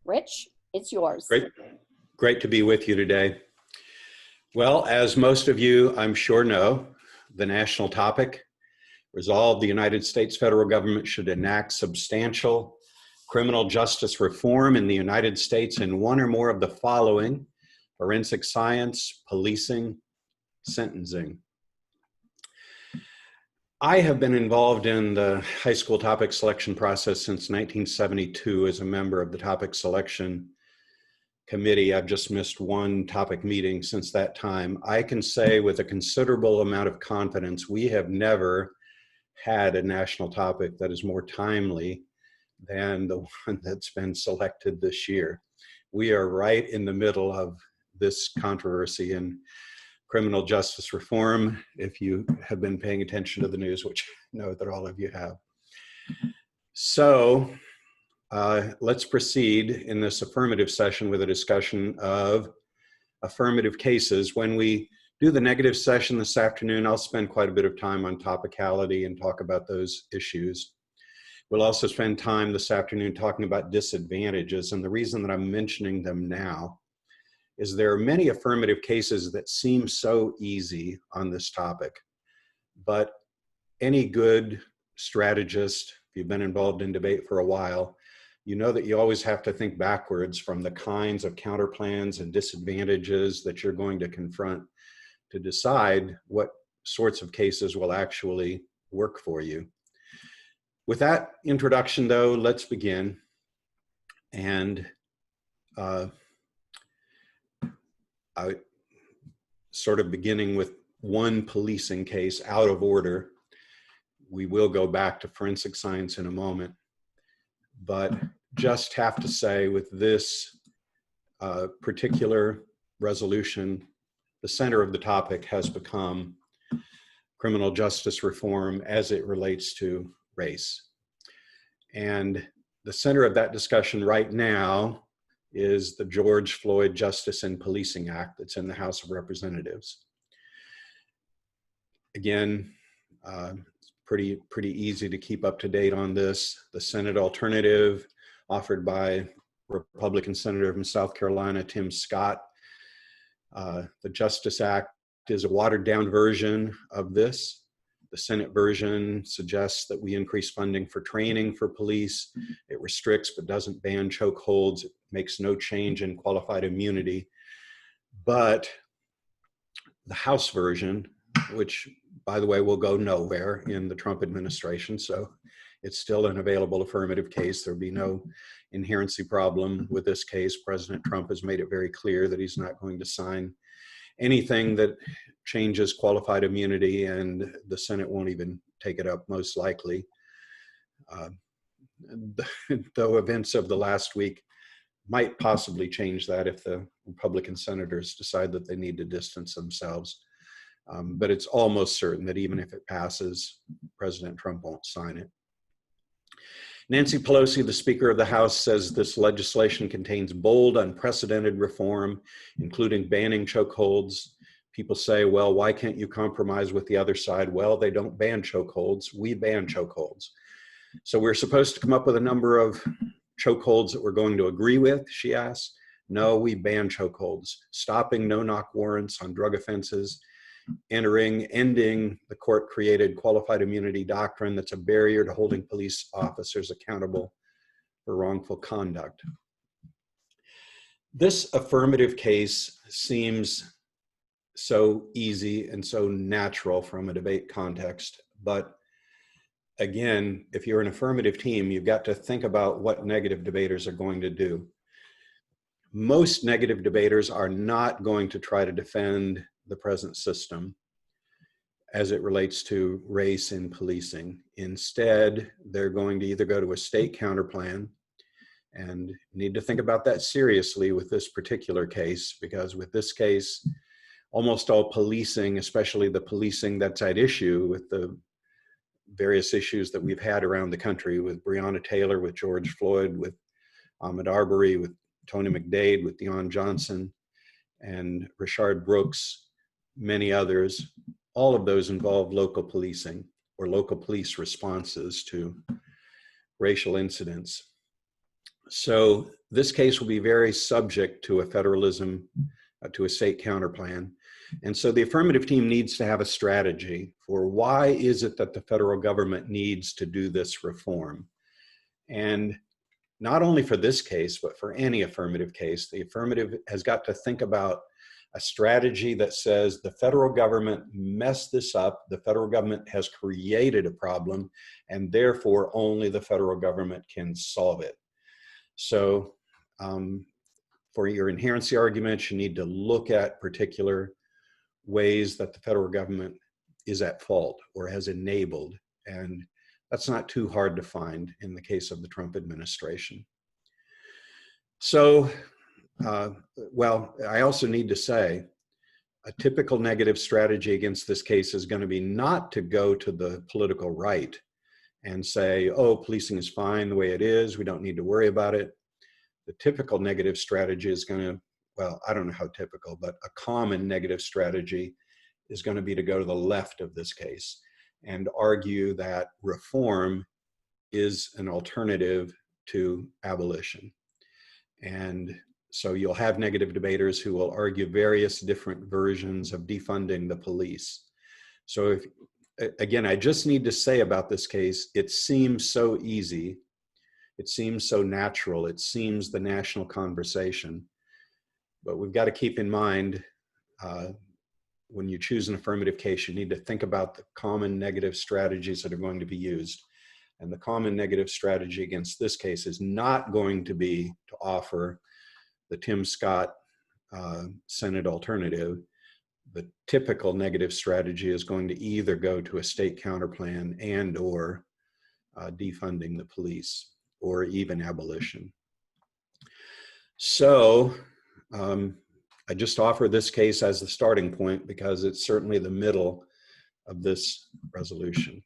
Rich, it's yours. Great to be with you today. Well, as most of you, I'm sure know, the national topic, resolved the United States federal government should enact substantial criminal justice reform in the United States in one or more of the following: forensic science, policing, sentencing. I have been involved in the high school topic selection process since 1972 as a member of the topic selection committee. I've just missed one topic meeting since that time. I can say with a considerable amount of confidence, we have never had a national topic that is more timely than the one that's been selected this year. We are right in the middle of this controversy in criminal justice reform, if you have been paying attention to the news, which I know that all of you have. So let's proceed in this affirmative session with a discussion of affirmative cases. When we do the negative session this afternoon, I'll spend quite a bit of time on topicality and talk about those issues. We'll also spend time this afternoon talking about disadvantages, and the reason that I'm mentioning them now is there are many affirmative cases that seem so easy on this topic, but any good strategist, if you've been involved in debate for a while, you know that you always have to think backwards from the kinds of counterplans and disadvantages that you're going to confront to decide what sorts of cases will actually work for you. With that introduction though, let's begin. And I sort of beginning with one policing case out of order. We will go back to forensic science in a moment, but just have to say with this particular resolution, the center of the topic has become criminal justice reform as it relates to race. And the center of that discussion right now is the George Floyd Justice and Policing Act that's in the House of Representatives. Again, pretty easy to keep up to date on this. The Senate alternative offered by Republican Senator from South Carolina, Tim Scott. The Justice Act is a watered down version of this. The Senate version suggests that we increase funding for training for police. It restricts but doesn't ban chokeholds. It makes no change in qualified immunity. But the House version, which by the way will go nowhere in the Trump administration, so it's still an available affirmative case. There'll be no inherency problem with this case. President Trump has made it very clear that he's not going to sign anything that changes qualified immunity, and the Senate won't even take it up most likely. Though events of the last week might possibly change that if the Republican senators decide that they need to distance themselves. But it's almost certain that even if it passes, President Trump won't sign it. Nancy Pelosi, the Speaker of the House, says this legislation contains bold, unprecedented reform, including banning chokeholds. People say, well, why can't you compromise with the other side? Well, they don't ban chokeholds, we ban chokeholds. So we're supposed to come up with a number of chokeholds that we're going to agree with, she asks. No, we ban chokeholds, stopping no-knock warrants on drug offenses, ending the court-created qualified immunity doctrine that's a barrier to holding police officers accountable for wrongful conduct. This affirmative case seems so easy and so natural from a debate context, but again, if you're an affirmative team, you've got to think about what negative debaters are going to do. Most negative debaters are not going to try to defend the present system as it relates to race in policing. Instead, they're going to either go to a state counterplan, and need to think about that seriously with this particular case, because with this case, almost all policing, especially the policing that's at issue with the various issues that we've had around the country with Breonna Taylor, with George Floyd, with Ahmaud Arbery, with Tony McDade, with Deion Johnson, and Rayshard Brooks, many others. All of those involve local policing or local police responses to racial incidents. So this case will be very subject to a federalism, to a state counterplan. And so the affirmative team needs to have a strategy for why is it that the federal government needs to do this reform. And not only for this case, but for any affirmative case, the affirmative has got to think about a strategy that says the federal government messed this up, the federal government has created a problem, and therefore only the federal government can solve it. So for your inherency arguments, you need to look at particular ways that the federal government is at fault or has enabled, and that's not too hard to find in the case of the Trump administration. So, well, I also need to say a typical negative strategy against this case is going to be not to go to the political right and say, oh, policing is fine the way it is, we don't need to worry about it. The typical negative strategy is going to, well, I don't know how typical, but a common negative strategy is going to be to go to the left of this case and argue that reform is an alternative to abolition. And so you'll have negative debaters who will argue various different versions of defunding the police. So if, again, I just need to say about this case, it seems so easy. It seems so natural. It seems the national conversation. But we've got to keep in mind, when you choose an affirmative case, you need to think about the common negative strategies that are going to be used. And the common negative strategy against this case is not going to be to offer the Tim Scott Senate alternative. The typical negative strategy is going to either go to a state counterplan and or defunding the police or even abolition. So I just offer this case as the starting point because it's certainly the middle of this resolution.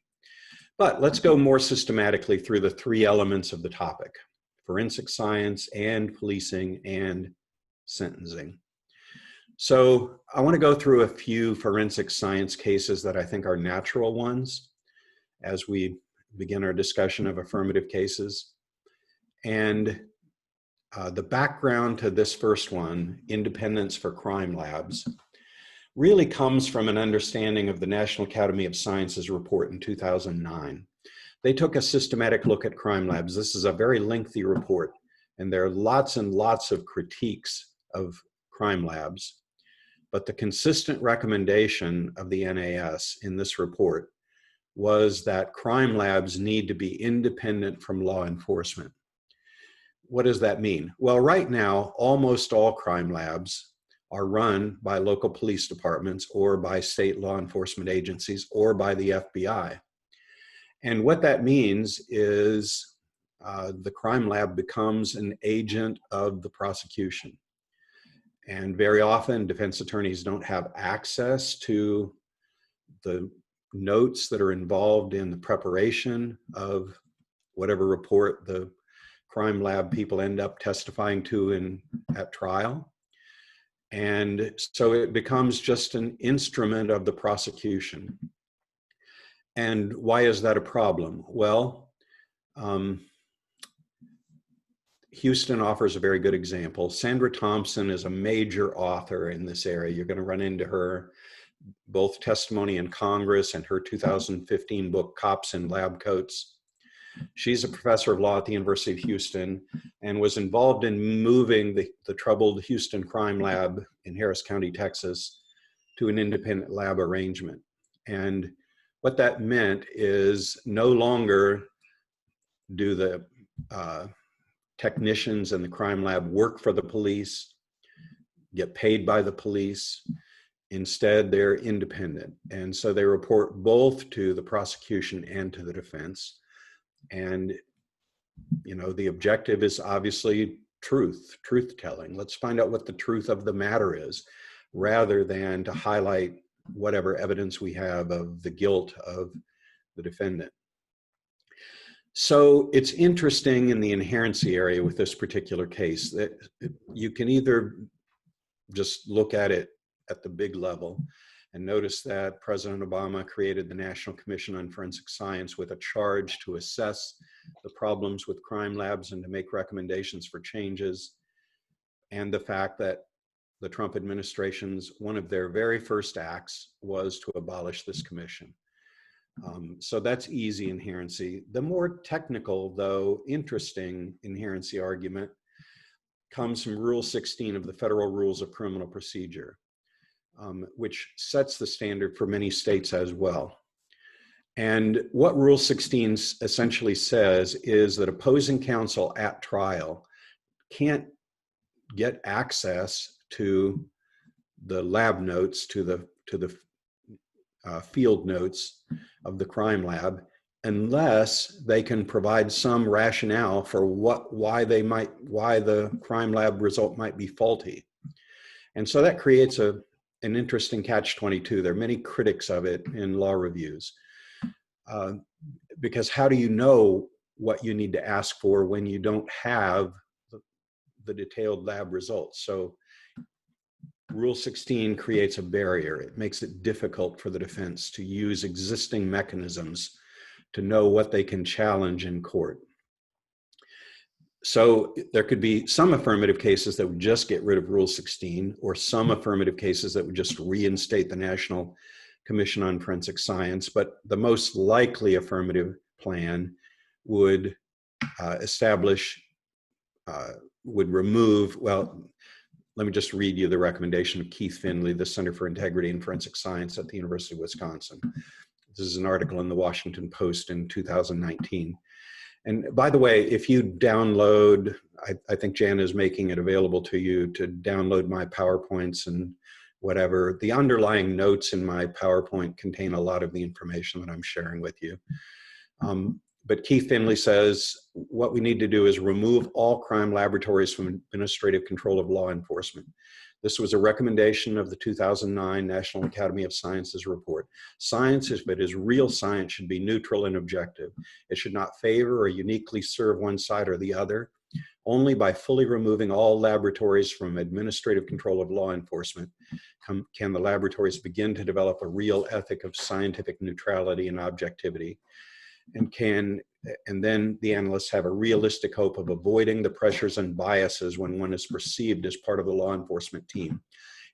But let's go more systematically through the three elements of the topic: forensic science and policing and sentencing. So I want to go through a few forensic science cases that I think are natural ones as we begin our discussion of affirmative cases. And the background to this first one, Independence for Crime Labs, really comes from an understanding of the National Academy of Sciences report in 2009. They took a systematic look at crime labs. This is a very lengthy report, and there are lots and lots of critiques of crime labs. But the consistent recommendation of the NAS in this report was that crime labs need to be independent from law enforcement. What does that mean? Well, right now, almost all crime labs are run by local police departments or by state law enforcement agencies or by the FBI. And what that means is the crime lab becomes an agent of the prosecution. And very often, defense attorneys don't have access to the notes that are involved in the preparation of whatever report the crime lab people end up testifying to at trial. And so it becomes just an instrument of the prosecution. And why is that a problem? Well, Houston offers a very good example. Sandra Thompson is a major author in this area. You're going to run into her, both testimony in Congress and her 2015 book, Cops in Lab Coats. She's a professor of law at the University of Houston and was involved in moving the troubled Houston crime lab in Harris County, Texas, to an independent lab arrangement. And what that meant is no longer do the technicians in the crime lab work for the police, get paid by the police. Instead, they're independent. And so they report both to the prosecution and to the defense. And, you know, the objective is obviously truth-telling. Let's find out what the truth of the matter is, rather than to highlight whatever evidence we have of the guilt of the defendant. So it's interesting in the inherency area with this particular case that you can either just look at it at the big level And notice that President Obama created the National Commission on Forensic Science with a charge to assess the problems with crime labs and to make recommendations for changes. And the fact that the Trump administration's, one of their very first acts was to abolish this commission. So that's easy inherency. The more technical, though interesting inherency argument comes from Rule 16 of the Federal Rules of Criminal Procedure, which sets the standard for many states as well. And what Rule 16 essentially says is that opposing counsel at trial can't get access to the lab notes, to the field notes of the crime lab, unless they can provide some rationale for why the crime lab result might be faulty. And so that creates an interesting catch-22. There are many critics of it in law reviews. Because how do you know what you need to ask for when you don't have the detailed lab results? So Rule 16 creates a barrier. It makes it difficult for the defense to use existing mechanisms to know what they can challenge in court. So there could be some affirmative cases that would just get rid of Rule 16, or some affirmative cases that would just reinstate the National Commission on Forensic Science. But the most likely affirmative plan would would remove, well, let me just read you the recommendation of Keith Finley, the Center for Integrity and Forensic Science at the University of Wisconsin. This is an article in the Washington Post in 2019. And by the way, if you download, I think Jan is making it available to you to download my PowerPoints and whatever. The underlying notes in my PowerPoint contain a lot of the information that I'm sharing with you. But Keith Finley says, what we need to do is remove all crime laboratories from administrative control of law enforcement. This was a recommendation of the 2009 National Academy of Sciences report. Science, if it is real science, should be neutral and objective. It should not favor or uniquely serve one side or the other. Only by fully removing all laboratories from administrative control of law enforcement can the laboratories begin to develop a real ethic of scientific neutrality and objectivity. And then the analysts have a realistic hope of avoiding the pressures and biases when one is perceived as part of the law enforcement team.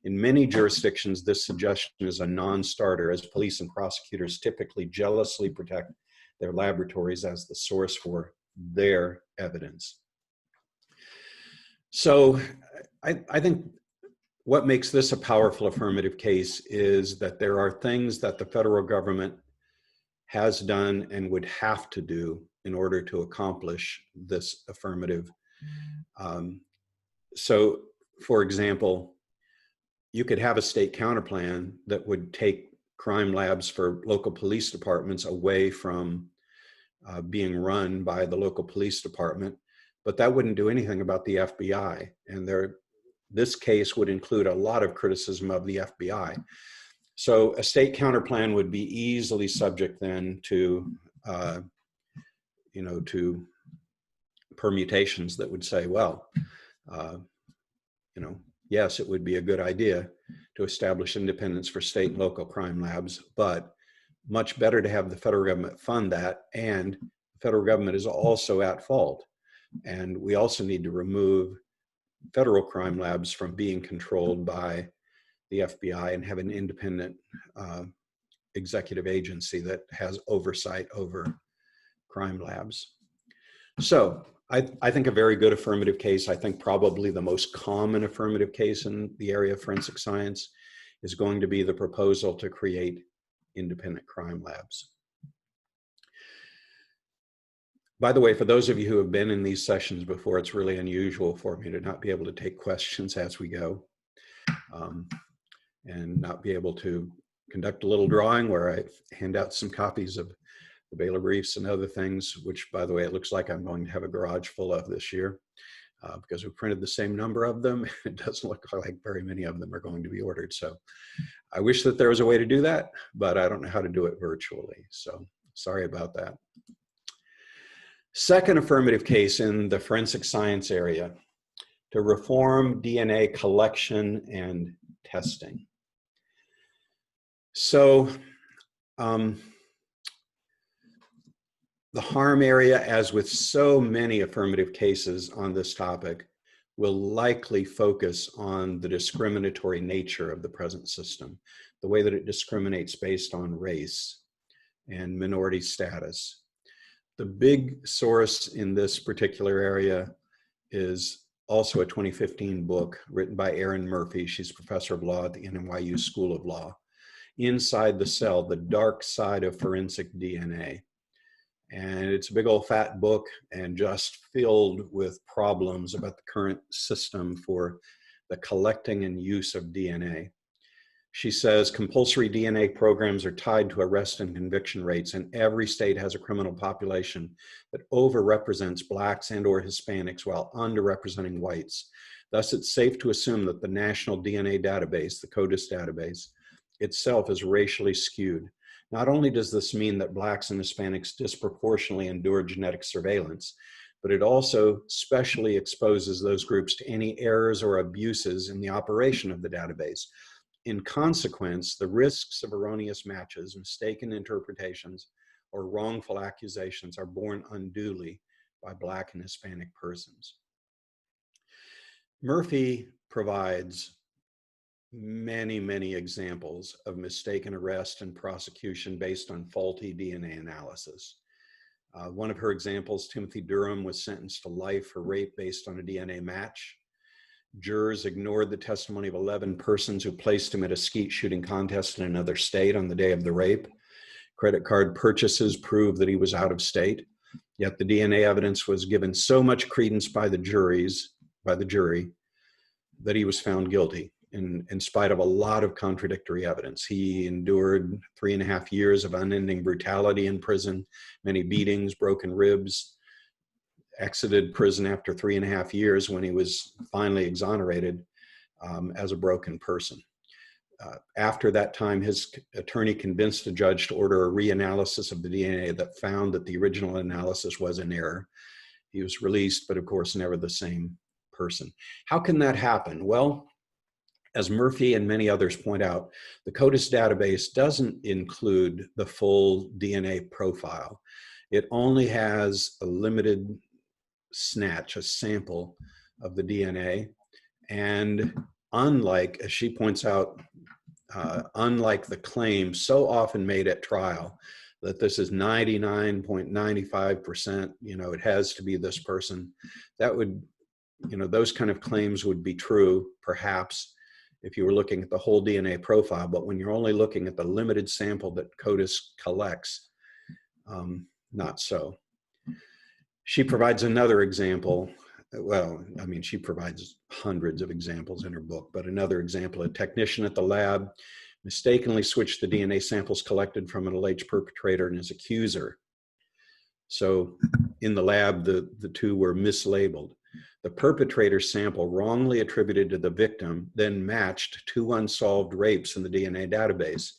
In many jurisdictions, this suggestion is a non-starter, as police and prosecutors typically jealously protect their laboratories as the source for their evidence. So I think what makes this a powerful affirmative case is that there are things that the federal government has done and would have to do in order to accomplish this affirmative. So, for example, you could have a state counterplan that would take crime labs for local police departments away from being run by the local police department, but that wouldn't do anything about the FBI. And this case would include a lot of criticism of the FBI. So a state counterplan would be easily subject then to, to permutations that would say, well, yes, it would be a good idea to establish independence for state and local crime labs, but much better to have the federal government fund that, and the federal government is also at fault. And we also need to remove federal crime labs from being controlled by the FBI and have an independent executive agency that has oversight over crime labs. So I think a very good affirmative case, I think probably the most common affirmative case in the area of forensic science, is going to be the proposal to create independent crime labs. By the way, for those of you who have been in these sessions before, it's really unusual for me to not be able to take questions as we go. And not be able to conduct a little drawing where I hand out some copies of the Baylor briefs and other things, which, by the way, it looks like I'm going to have a garage full of this year because we printed the same number of them. It doesn't look like very many of them are going to be ordered. So I wish that there was a way to do that, but I don't know how to do it virtually. So sorry about that. Second affirmative case in the forensic science area, to reform DNA collection and testing. So the harm area, as with so many affirmative cases on this topic, will likely focus on the discriminatory nature of the present system, the way that it discriminates based on race and minority status. The big source in this particular area is also a 2015 book written by Erin Murphy. She's a professor of law at the NYU School of Law. Inside the Cell, The Dark Side of Forensic DNA. And it's a big old fat book and just filled with problems about the current system for the collecting and use of DNA. She says compulsory DNA programs are tied to arrest and conviction rates, and every state has a criminal population that overrepresents Blacks and or Hispanics while underrepresenting whites. Thus, it's safe to assume that the National DNA Database, the CODIS database, itself is racially skewed. Not only does this mean that Blacks and Hispanics disproportionately endure genetic surveillance, but it also specially exposes those groups to any errors or abuses in the operation of the database. In consequence, the risks of erroneous matches, mistaken interpretations, or wrongful accusations are borne unduly by Black and Hispanic persons. Murphy provides many examples of mistaken arrest and prosecution based on faulty DNA analysis. One of her examples, Timothy Durham, was sentenced to life for rape based on a DNA match. Jurors ignored the testimony of 11 persons who placed him at a skeet shooting contest in another state on the day of the rape. Credit card purchases proved that he was out of state, yet the DNA evidence was given so much credence by the jury that he was found guilty in spite of a lot of contradictory evidence. He endured 3.5 years of unending brutality in prison, many beatings, broken ribs, exited prison after 3.5 years when he was finally exonerated as a broken person. After that time, his attorney convinced a judge to order a reanalysis of the DNA that found that the original analysis was in error. He was released, but of course, never the same person. How can that happen? Well, as Murphy and many others point out, the CODIS database doesn't include the full DNA profile. It only has a limited snatch, a sample of the DNA. And unlike, as she points out, unlike the claim so often made at trial that this is 99.95%, it has to be this person, that would, those kind of claims would be true, perhaps, if you were looking at the whole DNA profile, but when you're only looking at the limited sample that CODIS collects, not so. She provides another example. Well, I mean, she provides hundreds of examples in her book, but another example, a technician at the lab mistakenly switched the DNA samples collected from an alleged perpetrator and his accuser. So in the lab, the two were mislabeled. The perpetrator sample wrongly attributed to the victim then matched 2 unsolved rapes in the DNA database.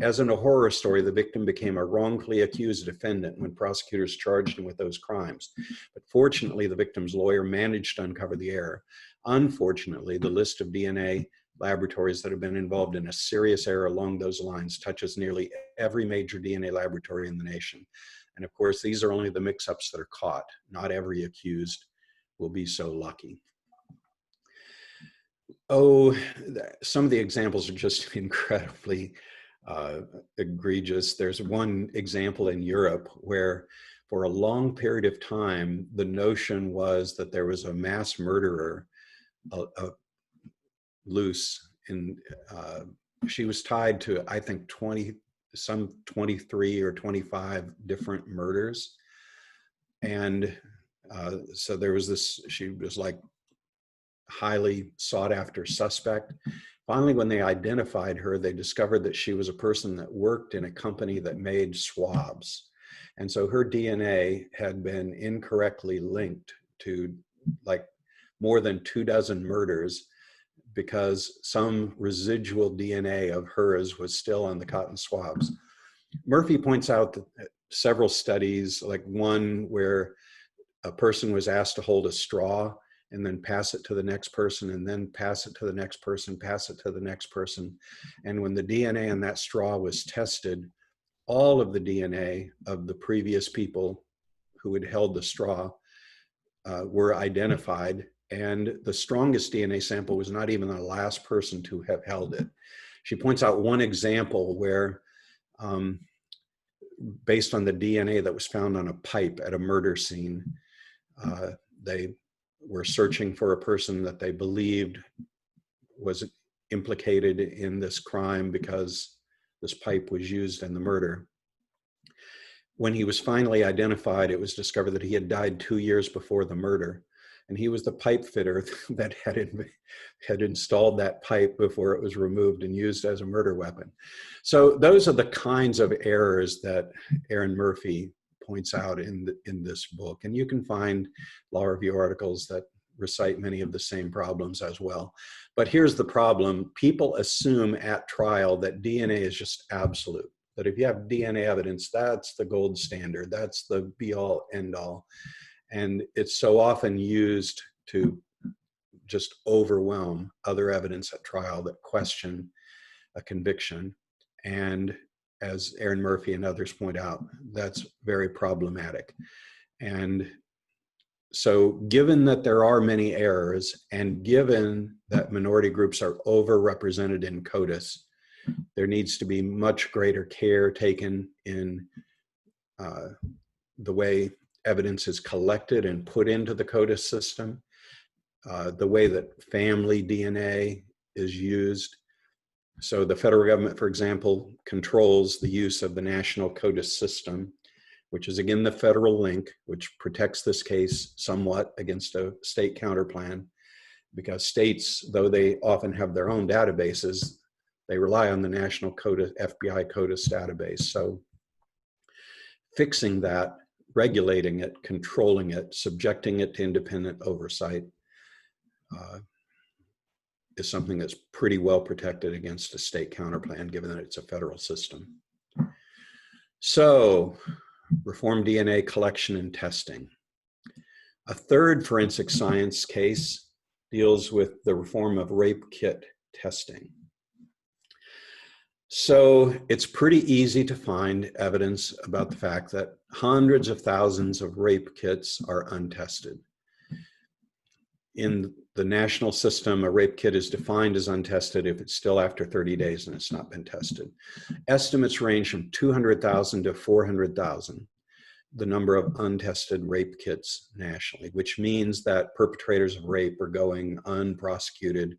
As in a horror story, the victim became a wrongfully accused defendant when prosecutors charged him with those crimes. But fortunately, the victim's lawyer managed to uncover the error. Unfortunately, the list of DNA laboratories that have been involved in a serious error along those lines touches nearly every major DNA laboratory in the nation. And of course, these are only the mix-ups that are caught. Not every accused will be so lucky. Oh, some of the examples are just incredibly egregious. There's one example in Europe where for a long period of time, the notion was that there was a mass murderer loose in, she was tied to, I think, 23 or 25 different murders. And so there was this, she was like highly sought after suspect. Finally, when they identified her, they discovered that she was a person that worked in a company that made swabs. And so her DNA had been incorrectly linked to like more than 24 murders because some residual DNA of hers was still on the cotton swabs. Murphy points out that several studies, like one where a person was asked to hold a straw and then pass it to the next person, and then pass it to the next person, pass it to the next person. And when the DNA in that straw was tested, all of the DNA of the previous people who had held the straw were identified, and the strongest DNA sample was not even the last person to have held it. She points out one example where, based on the DNA that was found on a pipe at a murder scene, they were searching for a person that they believed was implicated in this crime because this pipe was used in the murder. When he was finally identified, it was discovered that he had died 2 years before the murder. And he was the pipe fitter that had installed that pipe before it was removed and used as a murder weapon. So those are the kinds of errors that Erin Murphy points out in this book. And you can find law review articles that recite many of the same problems as well. But here's the problem. People assume at trial that DNA is just absolute, that if you have DNA evidence, that's the gold standard, that's the be-all, end-all. And it's so often used to just overwhelm other evidence at trial that question a conviction. And as Erin Murphy and others point out, that's very problematic. And so given that there are many errors, and given that minority groups are overrepresented in CODIS, there needs to be much greater care taken in the way evidence is collected and put into the CODIS system, the way that family DNA is used. So the federal government, for example, controls the use of the national CODIS system, which is again the federal link, which protects this case somewhat against a state counterplan, because states, though they often have their own databases, they rely on the national CODIS, FBI CODIS database. So fixing that, regulating it, controlling it, subjecting it to independent oversight is something that's pretty well protected against a state counterplan, given that it's a federal system. So, reform DNA collection and testing. A third forensic science case deals with the reform of rape kit testing. So it's pretty easy to find evidence about the fact that hundreds of thousands of rape kits are untested. In the national system, a rape kit is defined as untested if it's still after 30 days and it's not been tested. Estimates range from 200,000 to 400,000, the number of untested rape kits nationally, which means that perpetrators of rape are going unprosecuted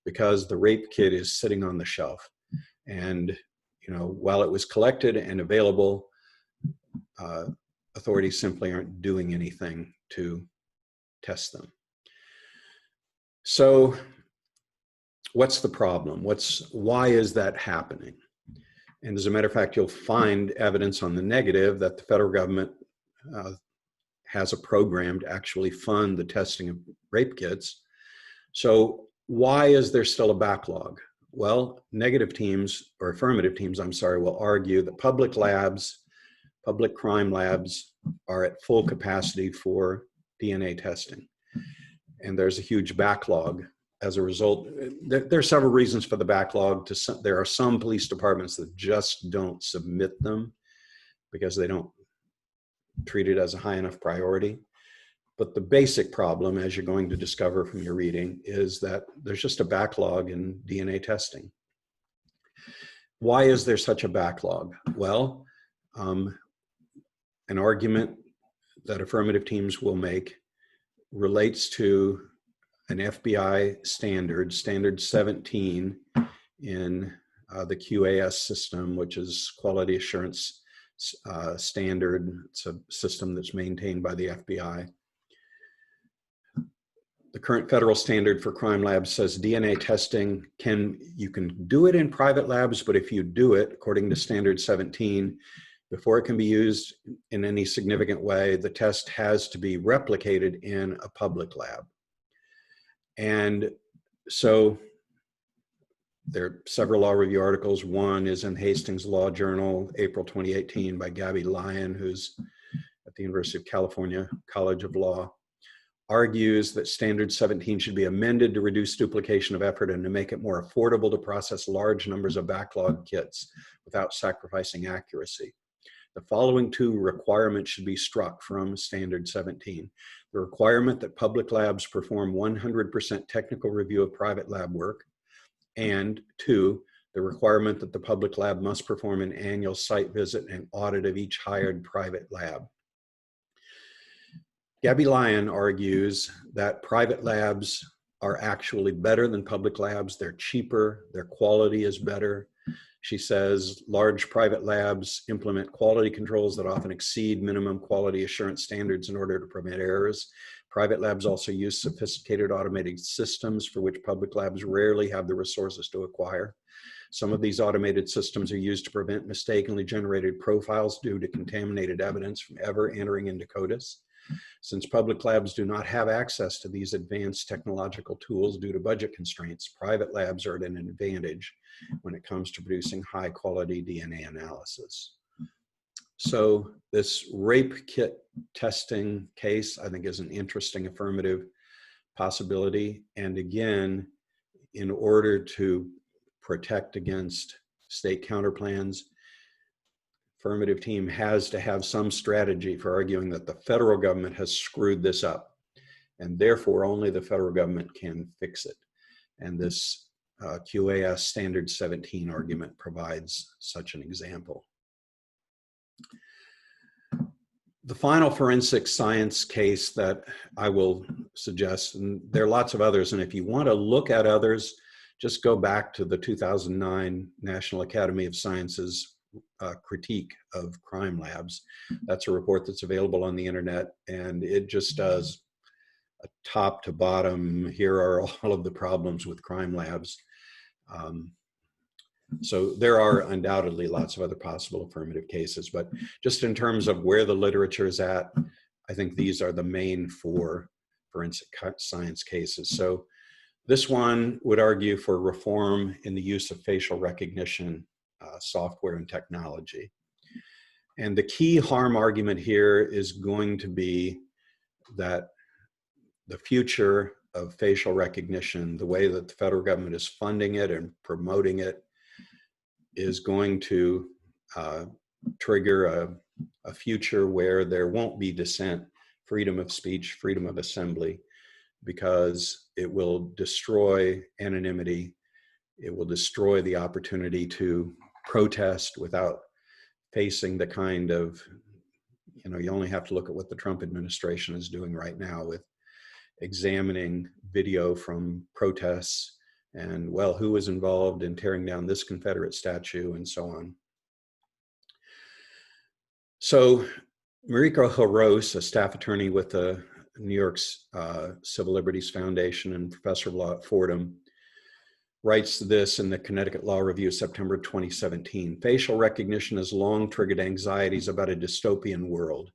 because the rape kit is sitting on the shelf. And, while it was collected and available, authorities simply aren't doing anything to test them. So what's the problem? Why is that happening? And as a matter of fact, you'll find evidence on the negative that the federal government has a program to actually fund the testing of rape kits. So why is there still a backlog? Well, negative teams, or affirmative teams, will argue that public crime labs are at full capacity for DNA testing. And there's a huge backlog as a result. There are several reasons for the backlog. There are some police departments that just don't submit them because they don't treat it as a high enough priority. But the basic problem, as you're going to discover from your reading, is that there's just a backlog in DNA testing. Why is there such a backlog? Well, an argument that affirmative teams will make relates to an FBI standard, Standard 17 in the QAS system, which is Quality Assurance Standard. It's a system that's maintained by the FBI. The current federal standard for crime labs says DNA testing you can do it in private labs, but if you do it, according to Standard 17, before it can be used in any significant way, the test has to be replicated in a public lab. And so there are several law review articles. One is in Hastings Law Journal, April 2018, by Gabby Lyon, who's at the University of California College of Law. argues that Standard 17 should be amended to reduce duplication of effort and to make it more affordable to process large numbers of backlog kits without sacrificing accuracy. The following two requirements should be struck from Standard 17. The requirement that public labs perform 100% technical review of private lab work, and two, the requirement that the public lab must perform an annual site visit and audit of each hired private lab. Gabby Lyon argues that private labs are actually better than public labs. They're cheaper, their quality is better. She says large private labs implement quality controls that often exceed minimum quality assurance standards in order to prevent errors. Private labs also use sophisticated automated systems for which public labs rarely have the resources to acquire. Some of these automated systems are used to prevent mistakenly generated profiles due to contaminated evidence from ever entering into CODIS. Since public labs do not have access to these advanced technological tools due to budget constraints, private labs are at an advantage when it comes to producing high quality DNA analysis. So this rape kit testing case, I think, is an interesting affirmative possibility. And again, in order to protect against state counterplans, affirmative team has to have some strategy for arguing that the federal government has screwed this up, and therefore only the federal government can fix it. And this QAS Standard 17 argument provides such an example. The final forensic science case that I will suggest, and there are lots of others, and if you want to look at others, just go back to the 2009 National Academy of Sciences critique of crime labs. That's a report that's available on the internet, and it just does a top to bottom, here are all of the problems with crime labs. So there are undoubtedly lots of other possible affirmative cases, but just in terms of where the literature is at, I think these are the main four forensic science cases. So this one would argue for reform in the use of facial recognition software and technology. And the key harm argument here is going to be that the future of facial recognition, the way that the federal government is funding it and promoting it, is going to trigger a future where there won't be dissent, freedom of speech, freedom of assembly, because it will destroy anonymity. It will destroy the opportunity to protest without facing the kind of, you only have to look at what the Trump administration is doing right now with examining video from protests and, well, who was involved in tearing down this Confederate statue and so on. So Mariko Jaros, a staff attorney with the New York's Civil Liberties Foundation and professor of law at Fordham, writes this in the Connecticut Law Review, September 2017. Facial recognition has long triggered anxieties about a dystopian world.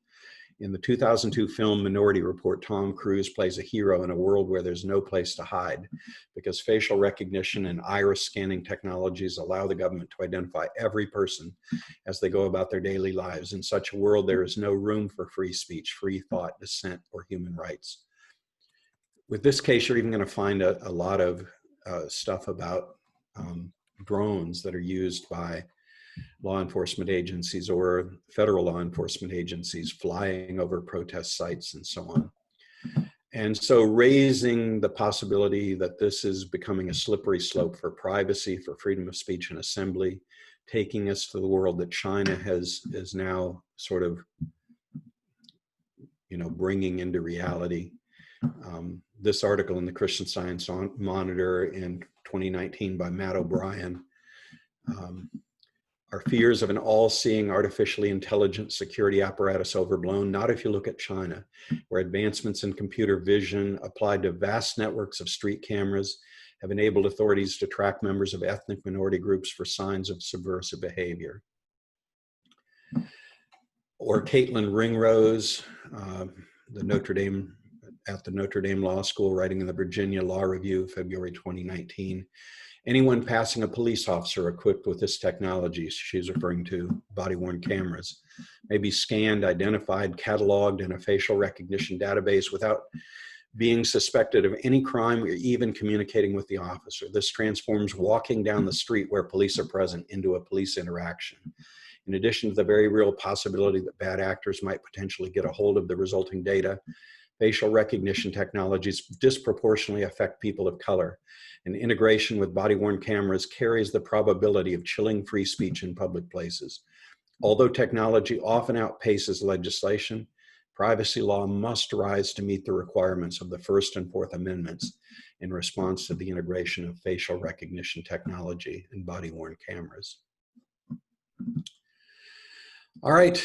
In the 2002 film Minority Report, Tom Cruise plays a hero in a world where there's no place to hide, because facial recognition and iris scanning technologies allow the government to identify every person as they go about their daily lives. In such a world, there is no room for free speech, free thought, dissent, or human rights. With this case, you're even going to find a lot of stuff about drones that are used by law enforcement agencies or federal law enforcement agencies flying over protest sites and so on. And so raising the possibility that this is becoming a slippery slope for privacy, for freedom of speech and assembly, taking us to the world that China is now sort of, bringing into reality. This article in the Christian Science Monitor in 2019 by Matt O'Brien, are fears of an all-seeing artificially intelligent security apparatus overblown? Not if you look at China, where advancements in computer vision applied to vast networks of street cameras have enabled authorities to track members of ethnic minority groups for signs of subversive behavior. Or Caitlin Ringrose, at the Notre Dame Law School, writing in the Virginia Law Review, February 2019. Anyone passing a police officer equipped with this technology, she's referring to body-worn cameras, may be scanned, identified, cataloged in a facial recognition database without being suspected of any crime, or even communicating with the officer. This transforms walking down the street where police are present into a police interaction. In addition to the very real possibility that bad actors might potentially get a hold of the resulting data, facial recognition technologies disproportionately affect people of color, and integration with body-worn cameras carries the probability of chilling free speech in public places. Although technology often outpaces legislation, privacy law must rise to meet the requirements of the First and Fourth Amendments in response to the integration of facial recognition technology and body-worn cameras. All right,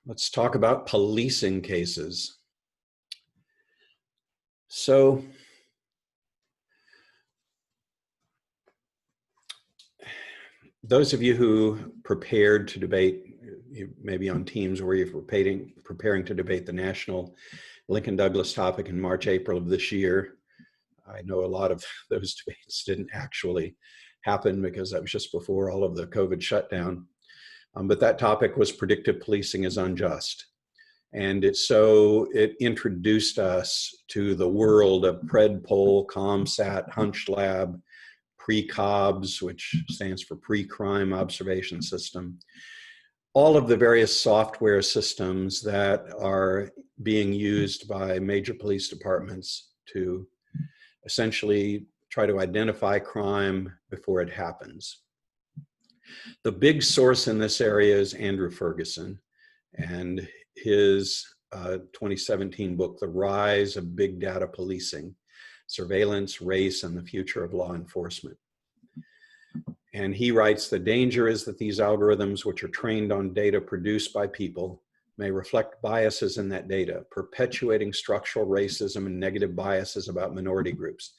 let's talk about policing cases. So, those of you who prepared to debate, maybe on teams where you're preparing to debate the national Lincoln Douglas topic in March, April of this year, I know a lot of those debates didn't actually happen because that was just before all of the COVID shutdown. But that topic was predictive policing is unjust. And it introduced us to the world of PredPol, ComSat, HunchLab, PreCOBS, which stands for Pre-Crime Observation System. All of the various software systems that are being used by major police departments to essentially try to identify crime before it happens. The big source in this area is Andrew Ferguson and his 2017 book, The Rise of Big Data Policing, Surveillance, Race, and the Future of Law Enforcement. And he writes, the danger is that these algorithms, which are trained on data produced by people, may reflect biases in that data, perpetuating structural racism and negative biases about minority groups.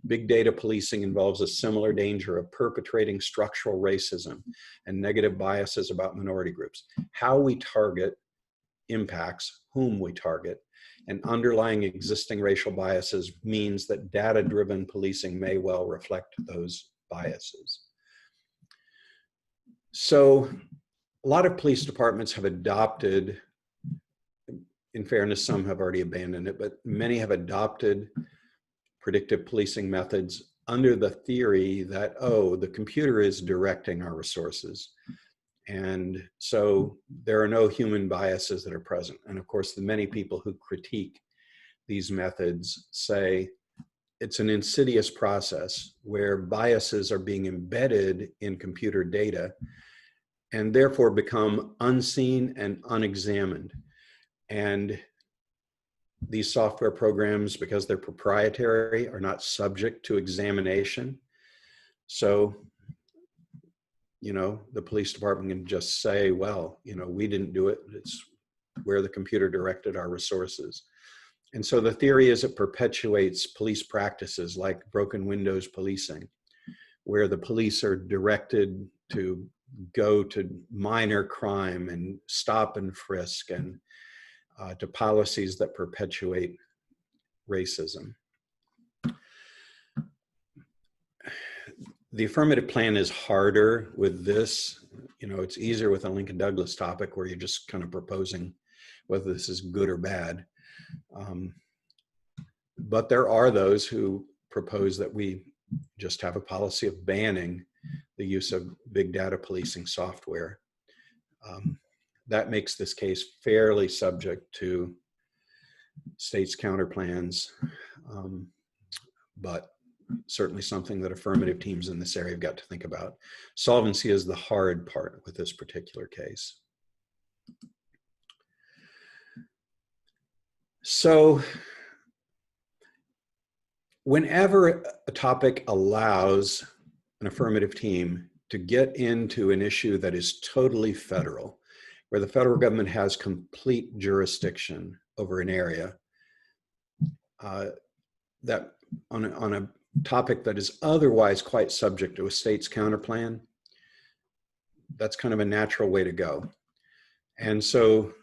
Big data policing involves a similar danger of perpetrating structural racism and negative biases about minority groups. How we target impacts whom we target, and underlying existing racial biases means that data-driven policing may well reflect those biases. So a lot of police departments have adopted, in fairness, some have already abandoned it, but many have adopted predictive policing methods under the theory that, oh, the computer is directing our resources. And so there are no human biases that are present. And of course, the many people who critique these methods say it's an insidious process where biases are being embedded in computer data and therefore become unseen and unexamined. And these software programs, because they're proprietary, are not subject to examination. So, you know, the police department can just say, well, you know, we didn't do it. It's where the computer directed our resources. And so the theory is it perpetuates police practices like broken windows policing, where the police are directed to go to minor crime and stop and frisk, and to policies that perpetuate racism. The affirmative plan is harder with this. You know, it's easier with a Lincoln Douglas topic where you're just kind of proposing whether this is good or bad. But there are those who propose that we just have a policy of banning the use of big data policing software. That makes this case fairly subject to states' counterplans, but certainly something that affirmative teams in this area have got to think about. Solvency is the hard part with this particular case. So whenever a topic allows an affirmative team to get into an issue that is totally federal, where the federal government has complete jurisdiction over an area, that on a topic that is otherwise quite subject to a state's counterplan, that's kind of a natural way to go. And so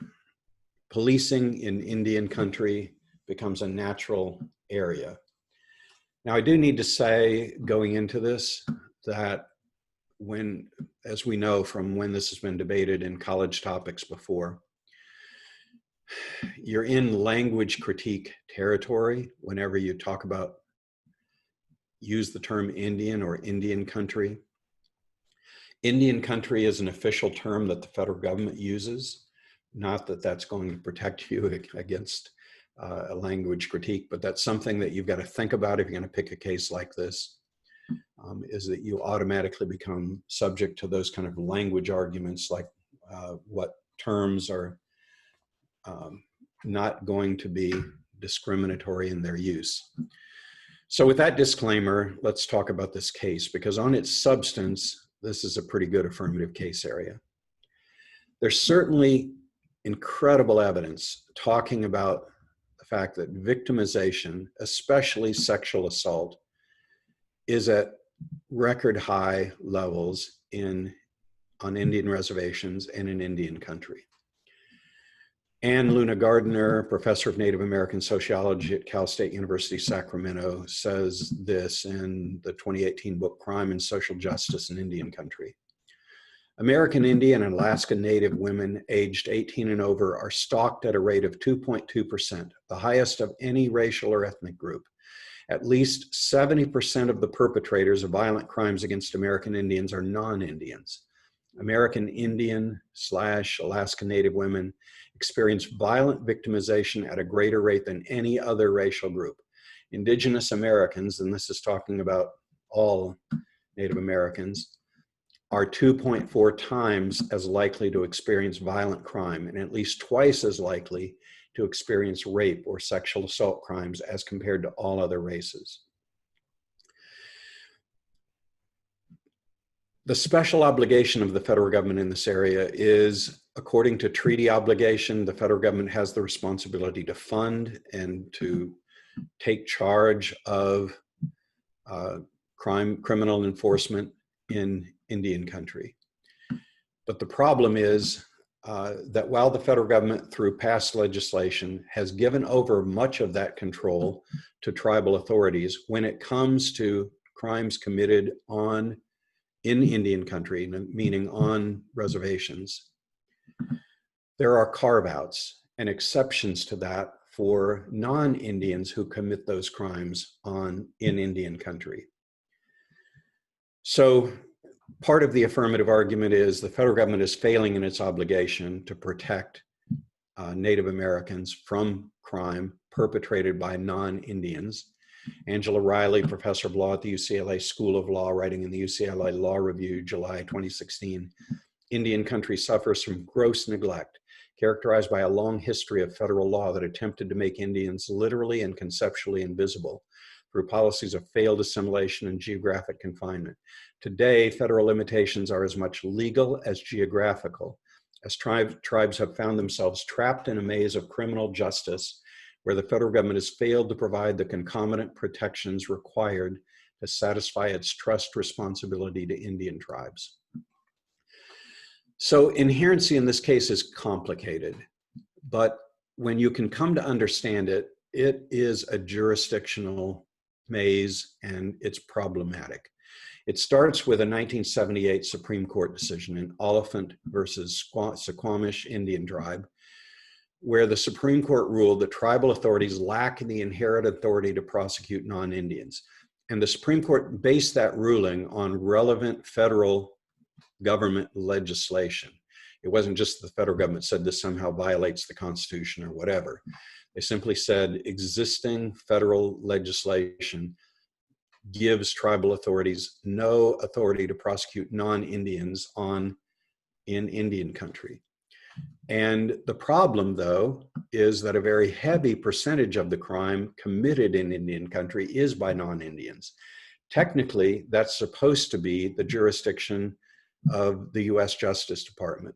policing in Indian country becomes a natural area. Now, I do need to say, going into this, that when, as we know from when this has been debated in college topics before, you're in language critique territory whenever you talk about, use the term Indian or Indian country. Indian country is an official term that the federal government uses. Not that that's going to protect you against a language critique, but that's something that you've got to think about if you're going to pick a case like this, is that you automatically become subject to those kind of language arguments, like what terms are not going to be discriminatory in their use. So with that disclaimer, let's talk about this case, because on its substance, this is a pretty good affirmative case area. There's certainly incredible evidence talking about the fact that victimization, especially sexual assault, is at record high levels on Indian reservations and in Indian country. Ann Luna Gardner, professor of Native American sociology at Cal State University, Sacramento, says this in the 2018 book, Crime and Social Justice in Indian Country. American Indian and Alaska Native women aged 18 and over are stalked at a rate of 2.2%, the highest of any racial or ethnic group. At least 70% of the perpetrators of violent crimes against American Indians are non-Indians. American Indian / Alaska Native women experience violent victimization at a greater rate than any other racial group. Indigenous Americans, and this is talking about all Native Americans, are 2.4 times as likely to experience violent crime and at least twice as likely to experience rape or sexual assault crimes as compared to all other races. The special obligation of the federal government in this area is, according to treaty obligation, the federal government has the responsibility to fund and to take charge of criminal enforcement in Indian country. But the problem is that while the federal government, through past legislation, has given over much of that control to tribal authorities, when it comes to crimes committed in Indian country, meaning on reservations, there are carve-outs and exceptions to that for non-Indians who commit those crimes in Indian country. So part of the affirmative argument is the federal government is failing in its obligation to protect Native Americans from crime perpetrated by non-Indians. Angela Riley, professor of law at the UCLA School of Law, writing in the UCLA Law Review, July 2016, Indian country suffers from gross neglect, characterized by a long history of federal law that attempted to make Indians literally and conceptually invisible through policies of failed assimilation and geographic confinement. Today, federal limitations are as much legal as geographical, as tribes have found themselves trapped in a maze of criminal justice where the federal government has failed to provide the concomitant protections required to satisfy its trust responsibility to Indian tribes. So inherency in this case is complicated, but when you can come to understand it, it is a jurisdictional maze and it's problematic. It starts with a 1978 Supreme Court decision in Oliphant versus Suquamish Indian Tribe, where the Supreme Court ruled that tribal authorities lack the inherent authority to prosecute non-Indians. And the Supreme Court based that ruling on relevant federal government legislation. It wasn't just the federal government said this somehow violates the Constitution or whatever. They simply said existing federal legislation gives tribal authorities no authority to prosecute non-Indians in Indian country. And the problem, though, is that a very heavy percentage of the crime committed in Indian country is by non-Indians. Technically, that's supposed to be the jurisdiction of the US Justice Department.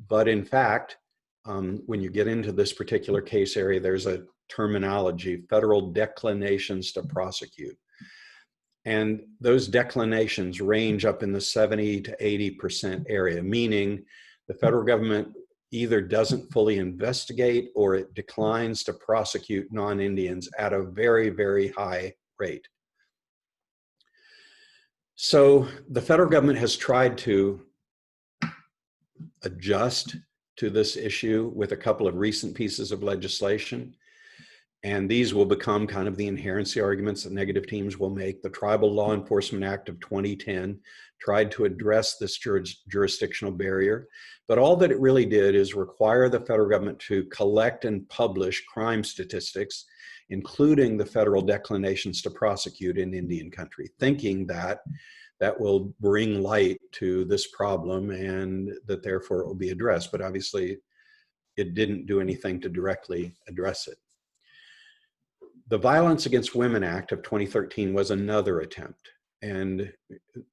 But in fact, when you get into this particular case area, there's a terminology, federal declinations to prosecute. And those declinations range up in the 70 to 80% area, meaning the federal government either doesn't fully investigate or it declines to prosecute non-Indians at a very, very high rate. So the federal government has tried to adjust to this issue with a couple of recent pieces of legislation. And these will become kind of the inherency arguments that negative teams will make. The Tribal Law Enforcement Act of 2010 tried to address this jurisdictional barrier, but all that it really did is require the federal government to collect and publish crime statistics, including the federal declinations to prosecute in Indian country, thinking that that will bring light to this problem and that therefore it will be addressed. But obviously it didn't do anything to directly address it. The Violence Against Women Act of 2013 was another attempt. And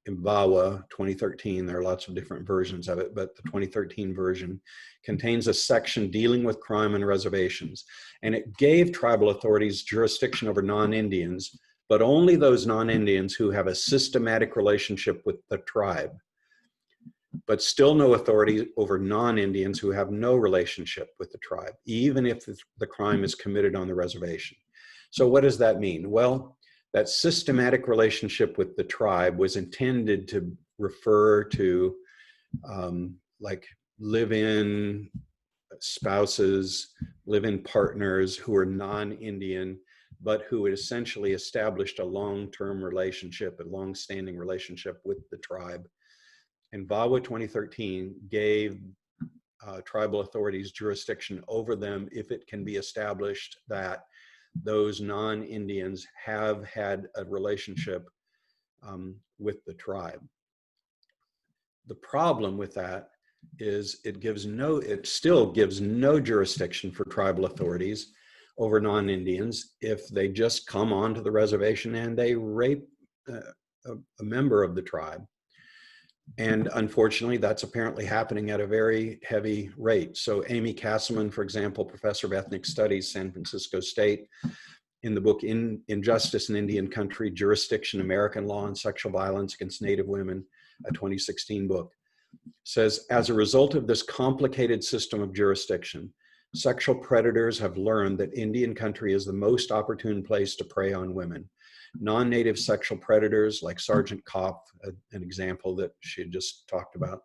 in VAWA 2013, there are lots of different versions of it, but the 2013 version contains a section dealing with crime on reservations. And it gave tribal authorities jurisdiction over non-Indians, but only those non-Indians who have a systematic relationship with the tribe, but still no authority over non-Indians who have no relationship with the tribe, even if the crime is committed on the reservation. So what does that mean? Well, that systematic relationship with the tribe was intended to refer to like live-in spouses, live-in partners who are non-Indian, but who had essentially established a long-term relationship, a long-standing relationship with the tribe. And VAWA 2013 gave tribal authorities jurisdiction over them if it can be established that those non-Indians have had a relationship with the tribe. The problem with that is it still gives no jurisdiction for tribal authorities over non-Indians if they just come onto the reservation and they rape a member of the tribe. And unfortunately, that's apparently happening at a very heavy rate. So Amy Castleman, for example, professor of ethnic studies, San Francisco State, in the book Injustice in Indian Country, Jurisdiction, American Law and Sexual Violence Against Native Women, a 2016 book, says, as a result of this complicated system of jurisdiction, sexual predators have learned that Indian country is the most opportune place to prey on women. Non-native sexual predators like Sergeant Kopp, an example that she had just talked about,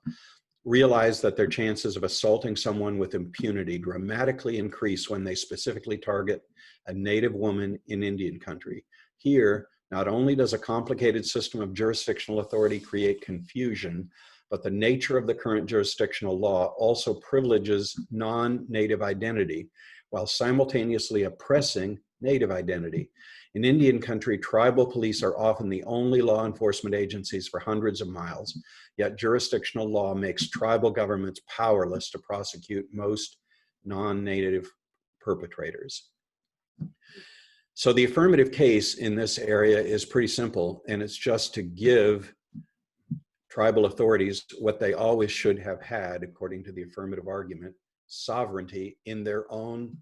realize that their chances of assaulting someone with impunity dramatically increase when they specifically target a native woman in Indian country. Here, not only does a complicated system of jurisdictional authority create confusion, but the nature of the current jurisdictional law also privileges non-native identity while simultaneously oppressing native identity. In Indian country, tribal police are often the only law enforcement agencies for hundreds of miles, yet jurisdictional law makes tribal governments powerless to prosecute most non-native perpetrators. So the affirmative case in this area is pretty simple, and it's just to give tribal authorities what they always should have had, according to the affirmative argument, sovereignty in their own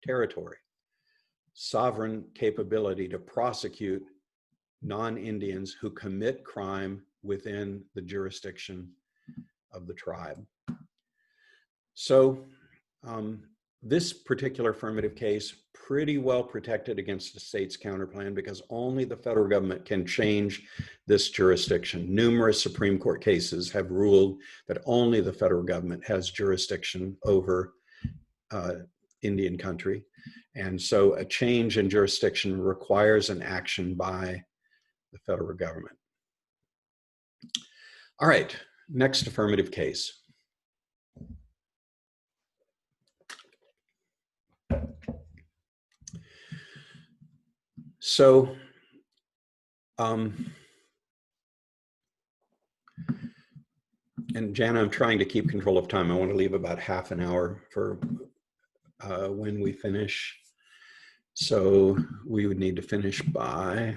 territory. Sovereign capability to prosecute non-Indians who commit crime within the jurisdiction of the tribe. So this particular affirmative case, pretty well protected against the state's counterplan because only the federal government can change this jurisdiction. Numerous Supreme Court cases have ruled that only the federal government has jurisdiction over Indian country. And so a change in jurisdiction requires an action by the federal government. All right, next affirmative case. So, and Jana, I'm trying to keep control of time. I want to leave about half an hour for when we finish. So we would need to finish by,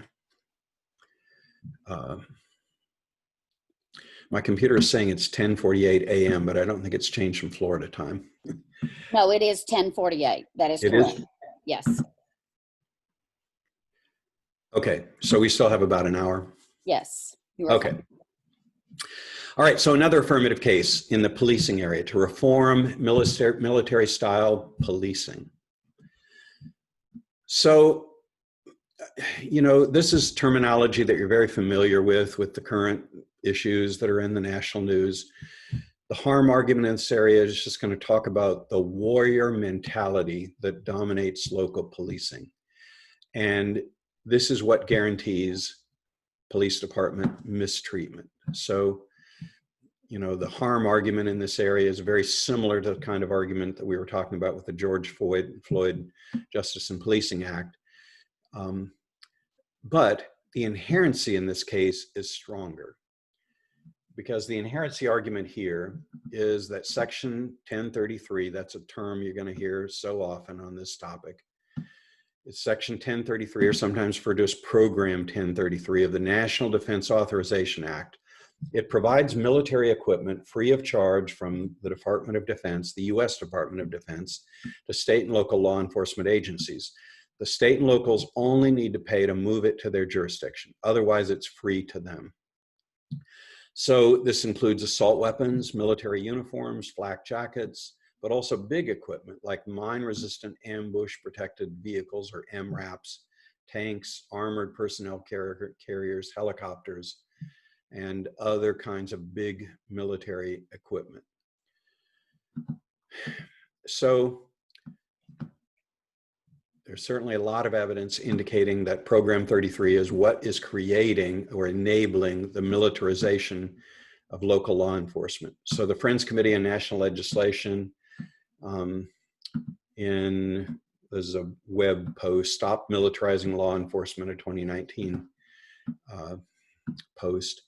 my computer is saying it's 10:48 a.m., but I don't think it's changed from Florida time. No, it is 10:48. That is correct. Yes. Okay, so we still have about an hour. Yes. You are okay. fine. All right, so another affirmative case in the policing area to reform military style policing. So, you know, this is terminology that you're very familiar with the current issues that are in the national news. The harm argument in this area is just going to talk about the warrior mentality that dominates local policing. And this is what guarantees police department mistreatment. So, you know, the harm argument in this area is very similar to the kind of argument that we were talking about with the George Floyd Justice and Policing Act. But the inherency in this case is stronger, because the inherency argument here is that Section 1033, that's a term you're going to hear so often on this topic. It's Section 1033, or sometimes referred to as Program 1033 of the National Defense Authorization Act. It provides military equipment free of charge from the Department of Defense, the U.S. Department of Defense, to state and local law enforcement agencies. The state and locals only need to pay to move it to their jurisdiction. Otherwise, it's free to them. So this includes assault weapons, military uniforms, flak jackets, but also big equipment like mine-resistant ambush-protected vehicles, or MRAPs, tanks, armored personnel carriers, helicopters, and other kinds of big military equipment. So there's certainly a lot of evidence indicating that Program 33 is what is creating or enabling the militarization of local law enforcement. So the Friends Committee on National Legislation, there's a web post, Stop Militarizing Law Enforcement, a 2019 post.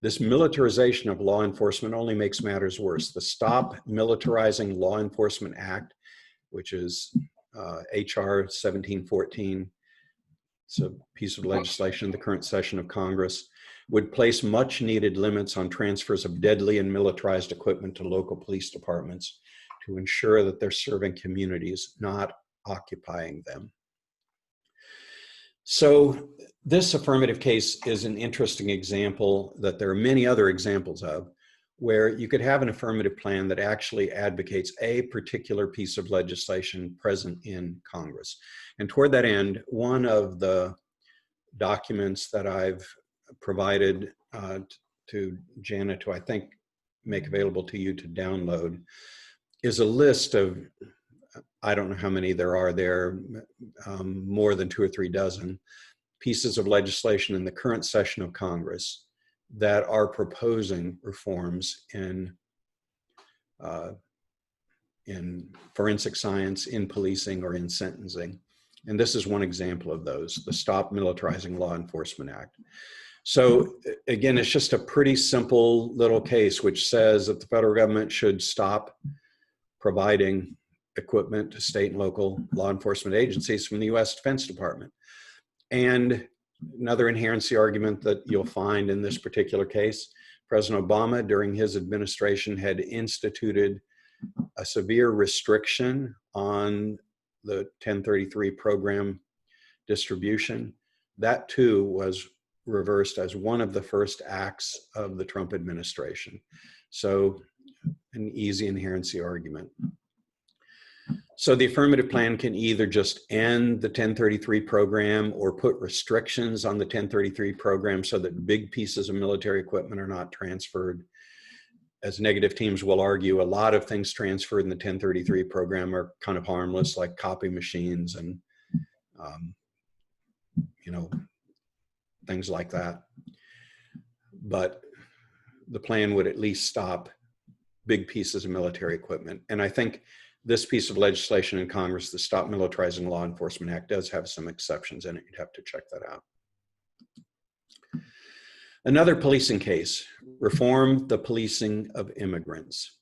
This militarization of law enforcement only makes matters worse. The Stop Militarizing Law Enforcement Act, which is HR 1714, it's a piece of legislation in the current session of Congress, would place much needed limits on transfers of deadly and militarized equipment to local police departments to ensure that they're serving communities, not occupying them. So this affirmative case is an interesting example that there are many other examples of, where you could have an affirmative plan that actually advocates a particular piece of legislation present in Congress. And toward that end, one of the documents that I've provided to Janet to, I think, make available to you to download is a list of, I don't know how many there are there, more than 2 or 3 dozen pieces of legislation in the current session of Congress that are proposing reforms in forensic science, in policing, or in sentencing. And this is one example of those, the Stop Militarizing Law Enforcement Act. So again, it's just a pretty simple little case which says that the federal government should stop providing equipment to state and local law enforcement agencies from the U.S. Defense Department. And another inherency argument that you'll find in this particular case, President Obama, during his administration, had instituted a severe restriction on the 1033 program distribution. That too was reversed as one of the first acts of the Trump administration. So an easy inherency argument. So the affirmative plan can either just end the 1033 program or put restrictions on the 1033 program so that big pieces of military equipment are not transferred. As negative teams will argue, a lot of things transferred in the 1033 program are kind of harmless, like copy machines and things like that. But the plan would at least stop big pieces of military equipment. And I think this piece of legislation in Congress, the Stop Militarizing Law Enforcement Act, does have some exceptions in it. You'd have to check that out. Another policing case, reform the policing of immigrants.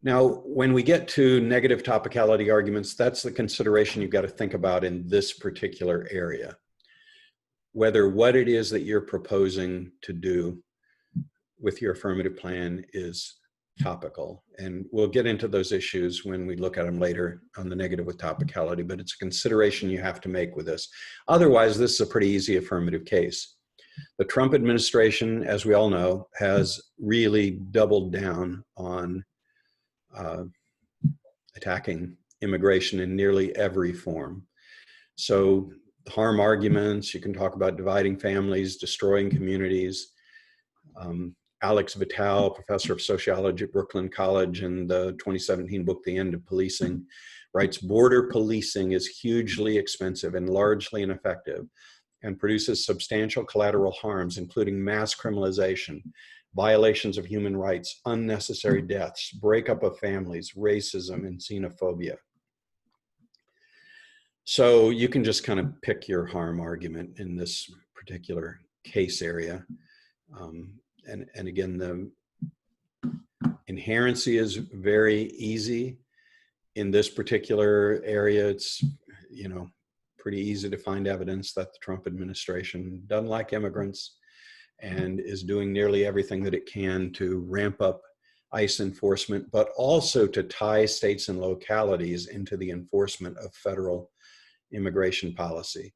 Now, when we get to negative topicality arguments, that's the consideration you've got to think about in this particular area. Whether what it is that you're proposing to do with your affirmative plan is topical. And we'll get into those issues when we look at them later on the negative with topicality, but it's a consideration you have to make with this. Otherwise, this is a pretty easy affirmative case. The Trump administration, as we all know, has really doubled down on attacking immigration in nearly every form. So harm arguments, you can talk about dividing families, destroying communities, Alex Vitale, professor of sociology at Brooklyn College, in the 2017 book, The End of Policing, writes, border policing is hugely expensive and largely ineffective and produces substantial collateral harms, including mass criminalization, violations of human rights, unnecessary deaths, breakup of families, racism, and xenophobia. So you can just kind of pick your harm argument in this particular case area. And again, the inherency is very easy. In this particular area, it's, you know, pretty easy to find evidence that the Trump administration doesn't like immigrants and is doing nearly everything that it can to ramp up ICE enforcement, but also to tie states and localities into the enforcement of federal immigration policy.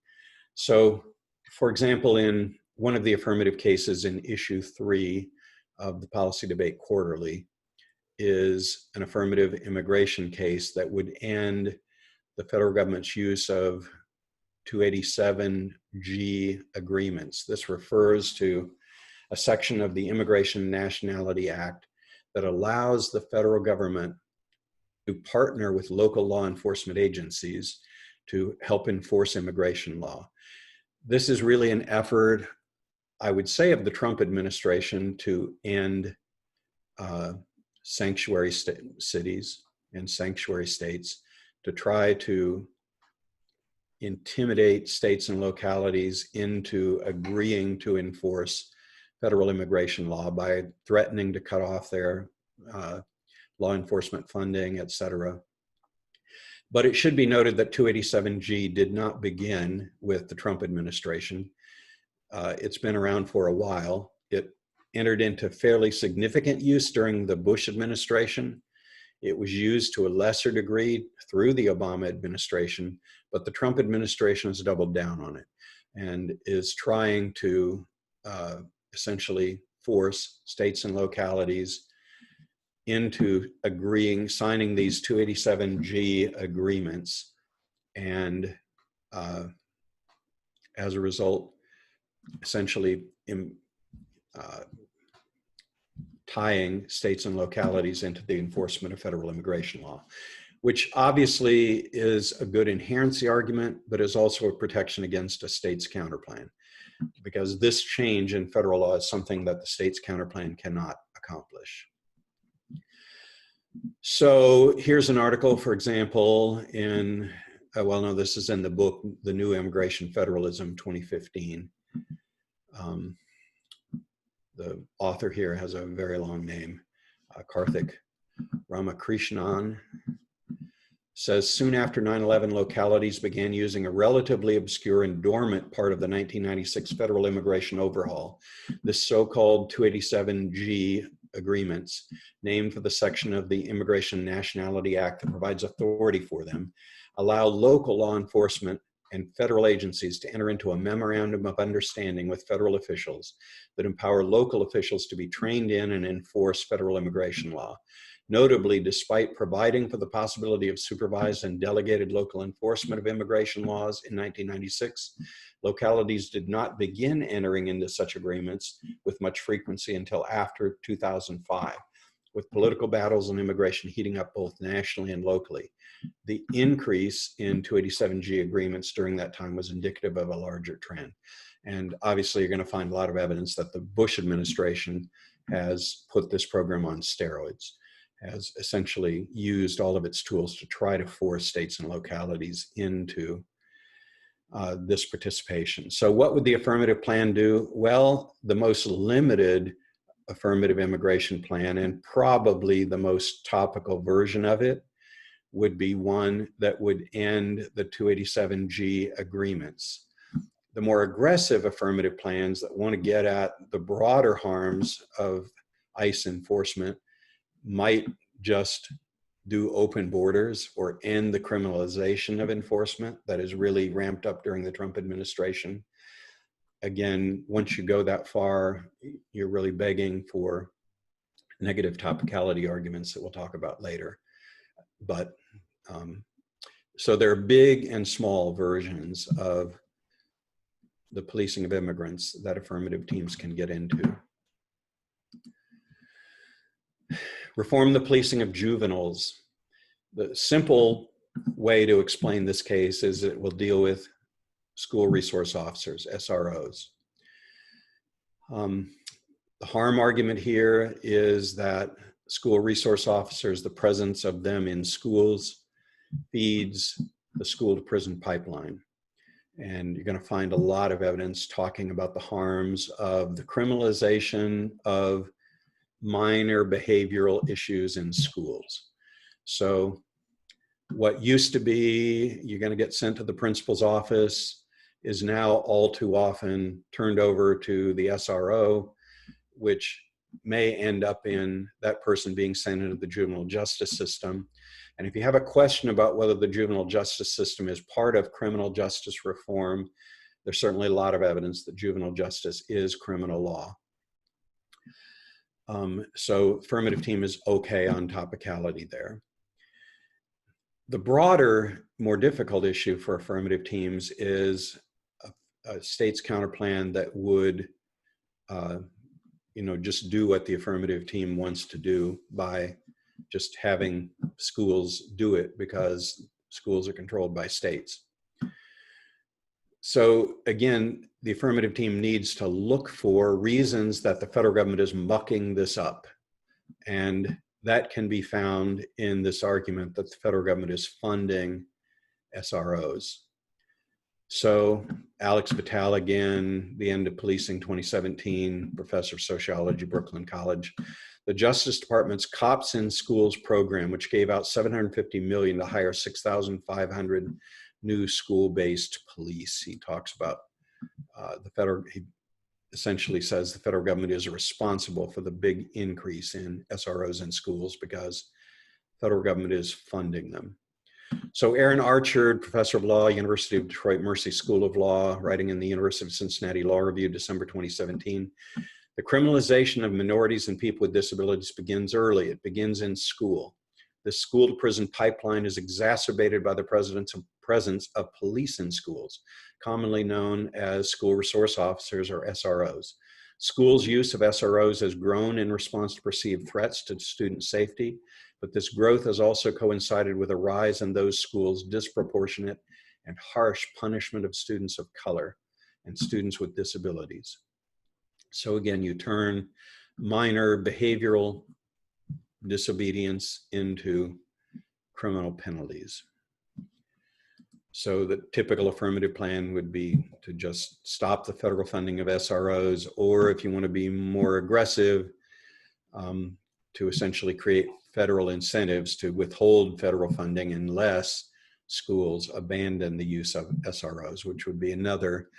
So, for example, in one of the affirmative cases in issue 3 of the Policy Debate Quarterly is an affirmative immigration case that would end the federal government's use of 287G agreements. This refers to a section of the Immigration and Nationality Act that allows the federal government to partner with local law enforcement agencies to help enforce immigration law. This is really an effort, I would say, of the Trump administration to end sanctuary cities and sanctuary states, to try to intimidate states and localities into agreeing to enforce federal immigration law by threatening to cut off their law enforcement funding, et cetera. But it should be noted that 287G did not begin with the Trump administration. It's been around for a while. It entered into fairly significant use during the Bush administration. It was used to a lesser degree through the Obama administration, but the Trump administration has doubled down on it and is trying to essentially force states and localities into signing these 287G agreements, and as a result, essentially tying states and localities into the enforcement of federal immigration law, which obviously is a good inherency argument, but is also a protection against a state's counterplan, because this change in federal law is something that the state's counterplan cannot accomplish. So here's an article, for example, in, well, no, this is in the book, The New Immigration Federalism, 2015. The author here has a very long name, Karthik Ramakrishnan. Says, soon after 9/11, localities began using a relatively obscure and dormant part of the 1996 federal immigration overhaul, this so-called 287G agreements, named for the section of the Immigration and Nationality Act that provides authority for them, allow local law enforcement and federal agencies to enter into a memorandum of understanding with federal officials that empower local officials to be trained in and enforce federal immigration law. Notably, despite providing for the possibility of supervised and delegated local enforcement of immigration laws in 1996, localities did not begin entering into such agreements with much frequency until after 2005, with political battles on immigration heating up both nationally and locally. The increase in 287G agreements during that time was indicative of a larger trend. And obviously, you're going to find a lot of evidence that the Bush administration has put this program on steroids, has essentially used all of its tools to try to force states and localities into this participation. So what would the affirmative plan do? Well, the most limited affirmative immigration plan, and probably the most topical version of it, would be one that would end the 287G agreements. The more aggressive affirmative plans that want to get at the broader harms of ICE enforcement might just do open borders or end the criminalization of enforcement that is really ramped up during the Trump administration. Again, once you go that far, you're really begging for negative topicality arguments that we'll talk about later. But so there are big and small versions of the policing of immigrants that affirmative teams can get into. Reform the policing of juveniles. The simple way to explain this case is it will deal with school resource officers, SROs. The harm argument here is that school resource officers, the presence of them in schools, feeds the school to prison pipeline. And you're going to find a lot of evidence talking about the harms of the criminalization of minor behavioral issues in schools. So what used to be you're going to get sent to the principal's office is now all too often turned over to the SRO, which may end up in that person being sent into the juvenile justice system. And if you have a question about whether the juvenile justice system is part of criminal justice reform, there's certainly a lot of evidence that juvenile justice is criminal law. So affirmative team is okay on topicality there. The broader, more difficult issue for affirmative teams is a state's counterplan that would just do what the affirmative team wants to do by just having schools do it because schools are controlled by states. So again, the affirmative team needs to look for reasons that the federal government is mucking this up. And that can be found in this argument that the federal government is funding SROs. So Alex Vitale, again, The End of Policing 2017, professor of sociology, Brooklyn College. The Justice Department's Cops in Schools program, which gave out $750 million to hire 6,500 new school-based police. He talks about he essentially says the federal government is responsible for the big increase in SROs in schools because the federal government is funding them. So Aaron Archard, professor of law, University of Detroit Mercy School of Law, writing in the University of Cincinnati Law Review, December 2017, the criminalization of minorities and people with disabilities begins early. It begins in school. The school to prison pipeline is exacerbated by the presence of police in schools, commonly known as school resource officers or SROs. Schools' use of SROs has grown in response to perceived threats to student safety, but this growth has also coincided with a rise in those schools' disproportionate and harsh punishment of students of color and students with disabilities. So again, you turn minor behavioral disobedience into criminal penalties. So the typical affirmative plan would be to just stop the federal funding of SROs, or if you want to be more aggressive, to essentially create federal incentives to withhold federal funding unless schools abandon the use of SROs, which would be another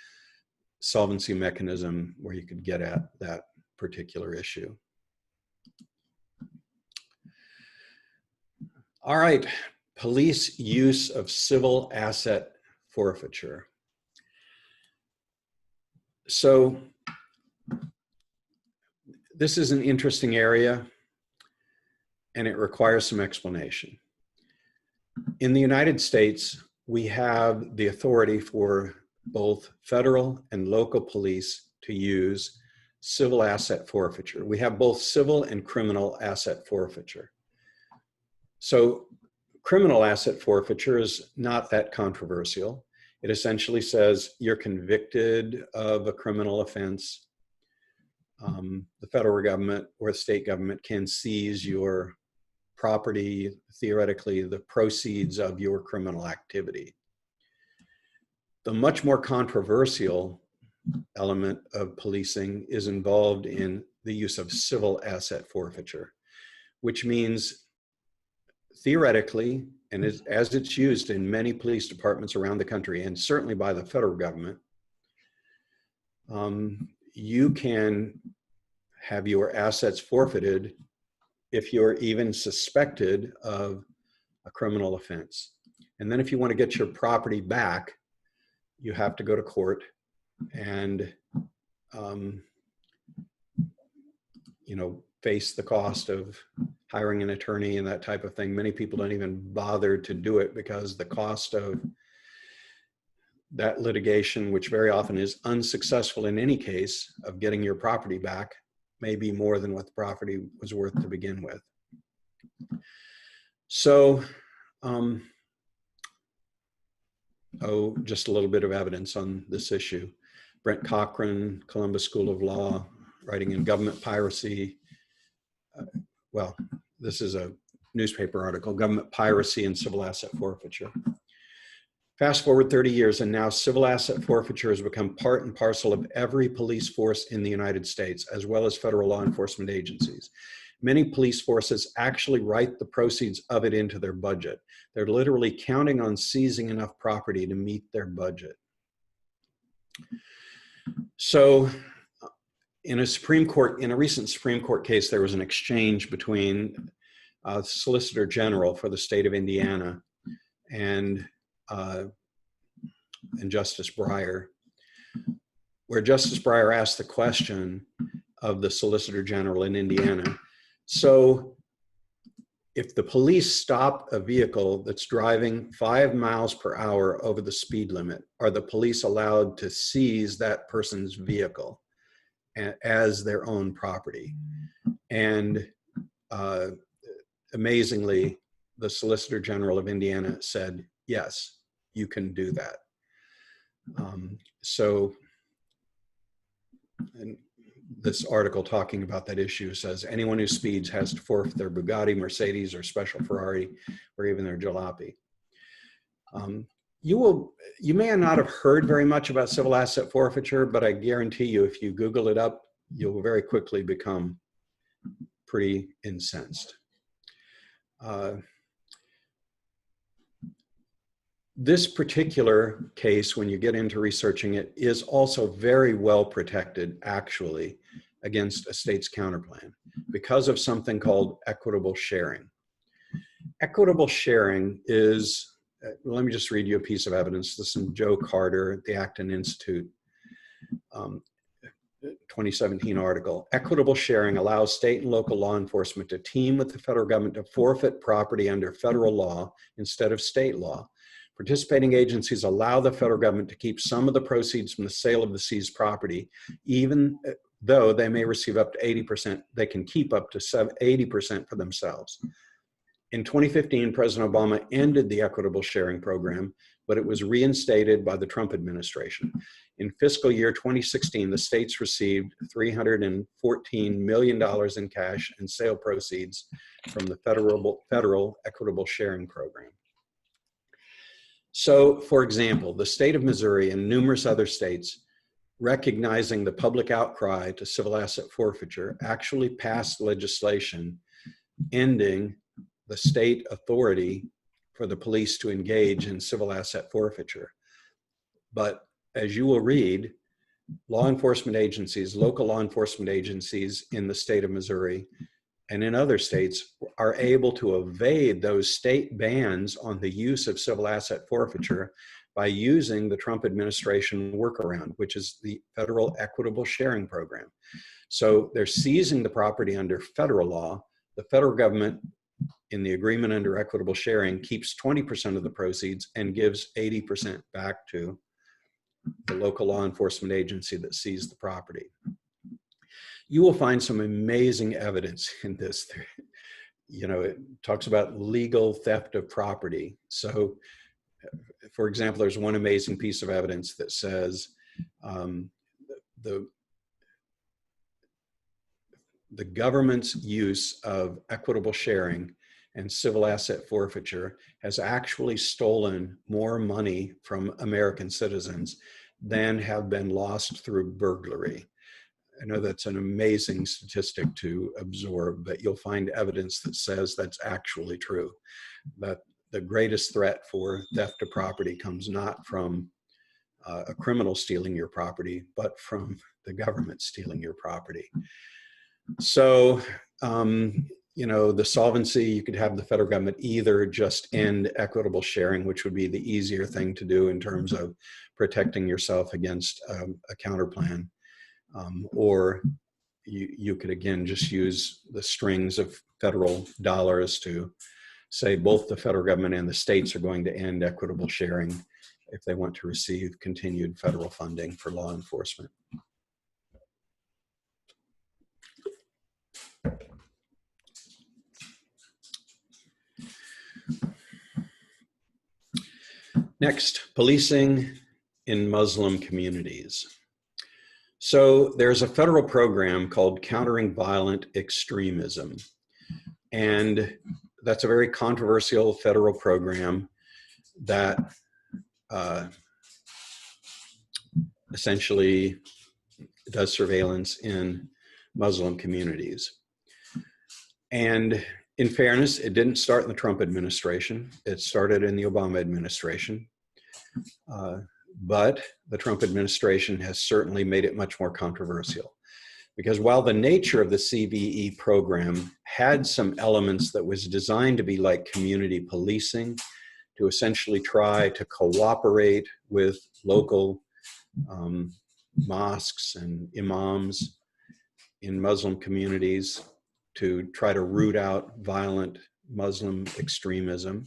solvency mechanism where you could get at that particular issue. All right, police use of civil asset forfeiture. So this is an interesting area and it requires some explanation. In the United States, we have the authority for both federal and local police to use civil asset forfeiture. We have both civil and criminal asset forfeiture. So criminal asset forfeiture is not that controversial. It essentially says you're convicted of a criminal offense. The federal government or the state government can seize your property, theoretically the proceeds of your criminal activity. The much more controversial element of policing is involved in the use of civil asset forfeiture, which means theoretically, and as it's used in many police departments around the country, and certainly by the federal government, you can have your assets forfeited if you're even suspected of a criminal offense. And then if you want to get your property back, you have to go to court and face the cost of hiring an attorney and that type of thing. Many people don't even bother to do it because the cost of that litigation, which very often is unsuccessful in any case, of getting your property back may be more than what the property was worth to begin with. So, just a little bit of evidence on this issue. Brent Cochran, Columbus School of Law, writing in Government Piracy. Well, this is a newspaper article, Government Piracy and Civil Asset Forfeiture. Fast forward 30 years and now civil asset forfeiture has become part and parcel of every police force in the United States, as well as federal law enforcement agencies. Many police forces actually write the proceeds of it into their budget. They're literally counting on seizing enough property to meet their budget. So in a recent Supreme Court case, there was an exchange between Solicitor General for the state of Indiana and Justice Breyer, where Justice Breyer asked the question of the Solicitor General in Indiana. So if the police stop a vehicle that's driving 5 miles per hour over the speed limit, are the police allowed to seize that person's vehicle as their own property? And amazingly, the Solicitor General of Indiana said, yes, you can do that. And this article talking about that issue says, anyone who speeds has to forfeit their Bugatti, Mercedes, or special Ferrari, or even their jalopy. You may not have heard very much about civil asset forfeiture, but I guarantee you, if you Google it up, you'll very quickly become pretty incensed. This particular case, when you get into researching it, is also very well protected, actually, against a state's counterplan because of something called equitable sharing. Equitable sharing is, let me just read you a piece of evidence. This is from Joe Carter at the Acton Institute, 2017 article. Equitable sharing allows state and local law enforcement to team with the federal government to forfeit property under federal law instead of state law. Participating agencies allow the federal government to keep some of the proceeds from the sale of the seized property, even though they may receive up to 80%, they can keep up to 80% for themselves. In 2015, President Obama ended the equitable sharing program, but it was reinstated by the Trump administration. In fiscal year 2016, the states received $314 million in cash and sale proceeds from the federal equitable sharing program. So, for example, the state of Missouri and numerous other states, recognizing the public outcry to civil asset forfeiture, actually passed legislation ending the state authority for the police to engage in civil asset forfeiture. But as you will read, law enforcement agencies, local law enforcement agencies in the state of Missouri and in other states are able to evade those state bans on the use of civil asset forfeiture by using the Trump administration workaround, which is the federal equitable sharing program. So they're seizing the property under federal law. The federal government, in the agreement under equitable sharing, keeps 20% of the proceeds and gives 80% back to the local law enforcement agency that seized the property. You will find some amazing evidence in this. You know, it talks about legal theft of property. So, for example, there's one amazing piece of evidence that says the government's use of equitable sharing and civil asset forfeiture has actually stolen more money from American citizens than have been lost through burglary. I know that's an amazing statistic to absorb, but you'll find evidence that says that's actually true. That the greatest threat for theft of property comes not from a criminal stealing your property, but from the government stealing your property. So, you know, the solvency, you could have the federal government either just end equitable sharing, which would be the easier thing to do in terms of protecting yourself against a counterplan. Or you could, again, just use the strings of federal dollars to say both the federal government and the states are going to end equitable sharing if they want to receive continued federal funding for law enforcement. Next, policing in Muslim communities. So there's a federal program called Countering Violent Extremism. And that's a very controversial federal program that essentially does surveillance in Muslim communities. And in fairness, it didn't start in the Trump administration. It started in the Obama administration. But the Trump administration has certainly made it much more controversial. Because while the nature of the CVE program had some elements that was designed to be like community policing, to essentially try to cooperate with local mosques and imams in Muslim communities to try to root out violent Muslim extremism.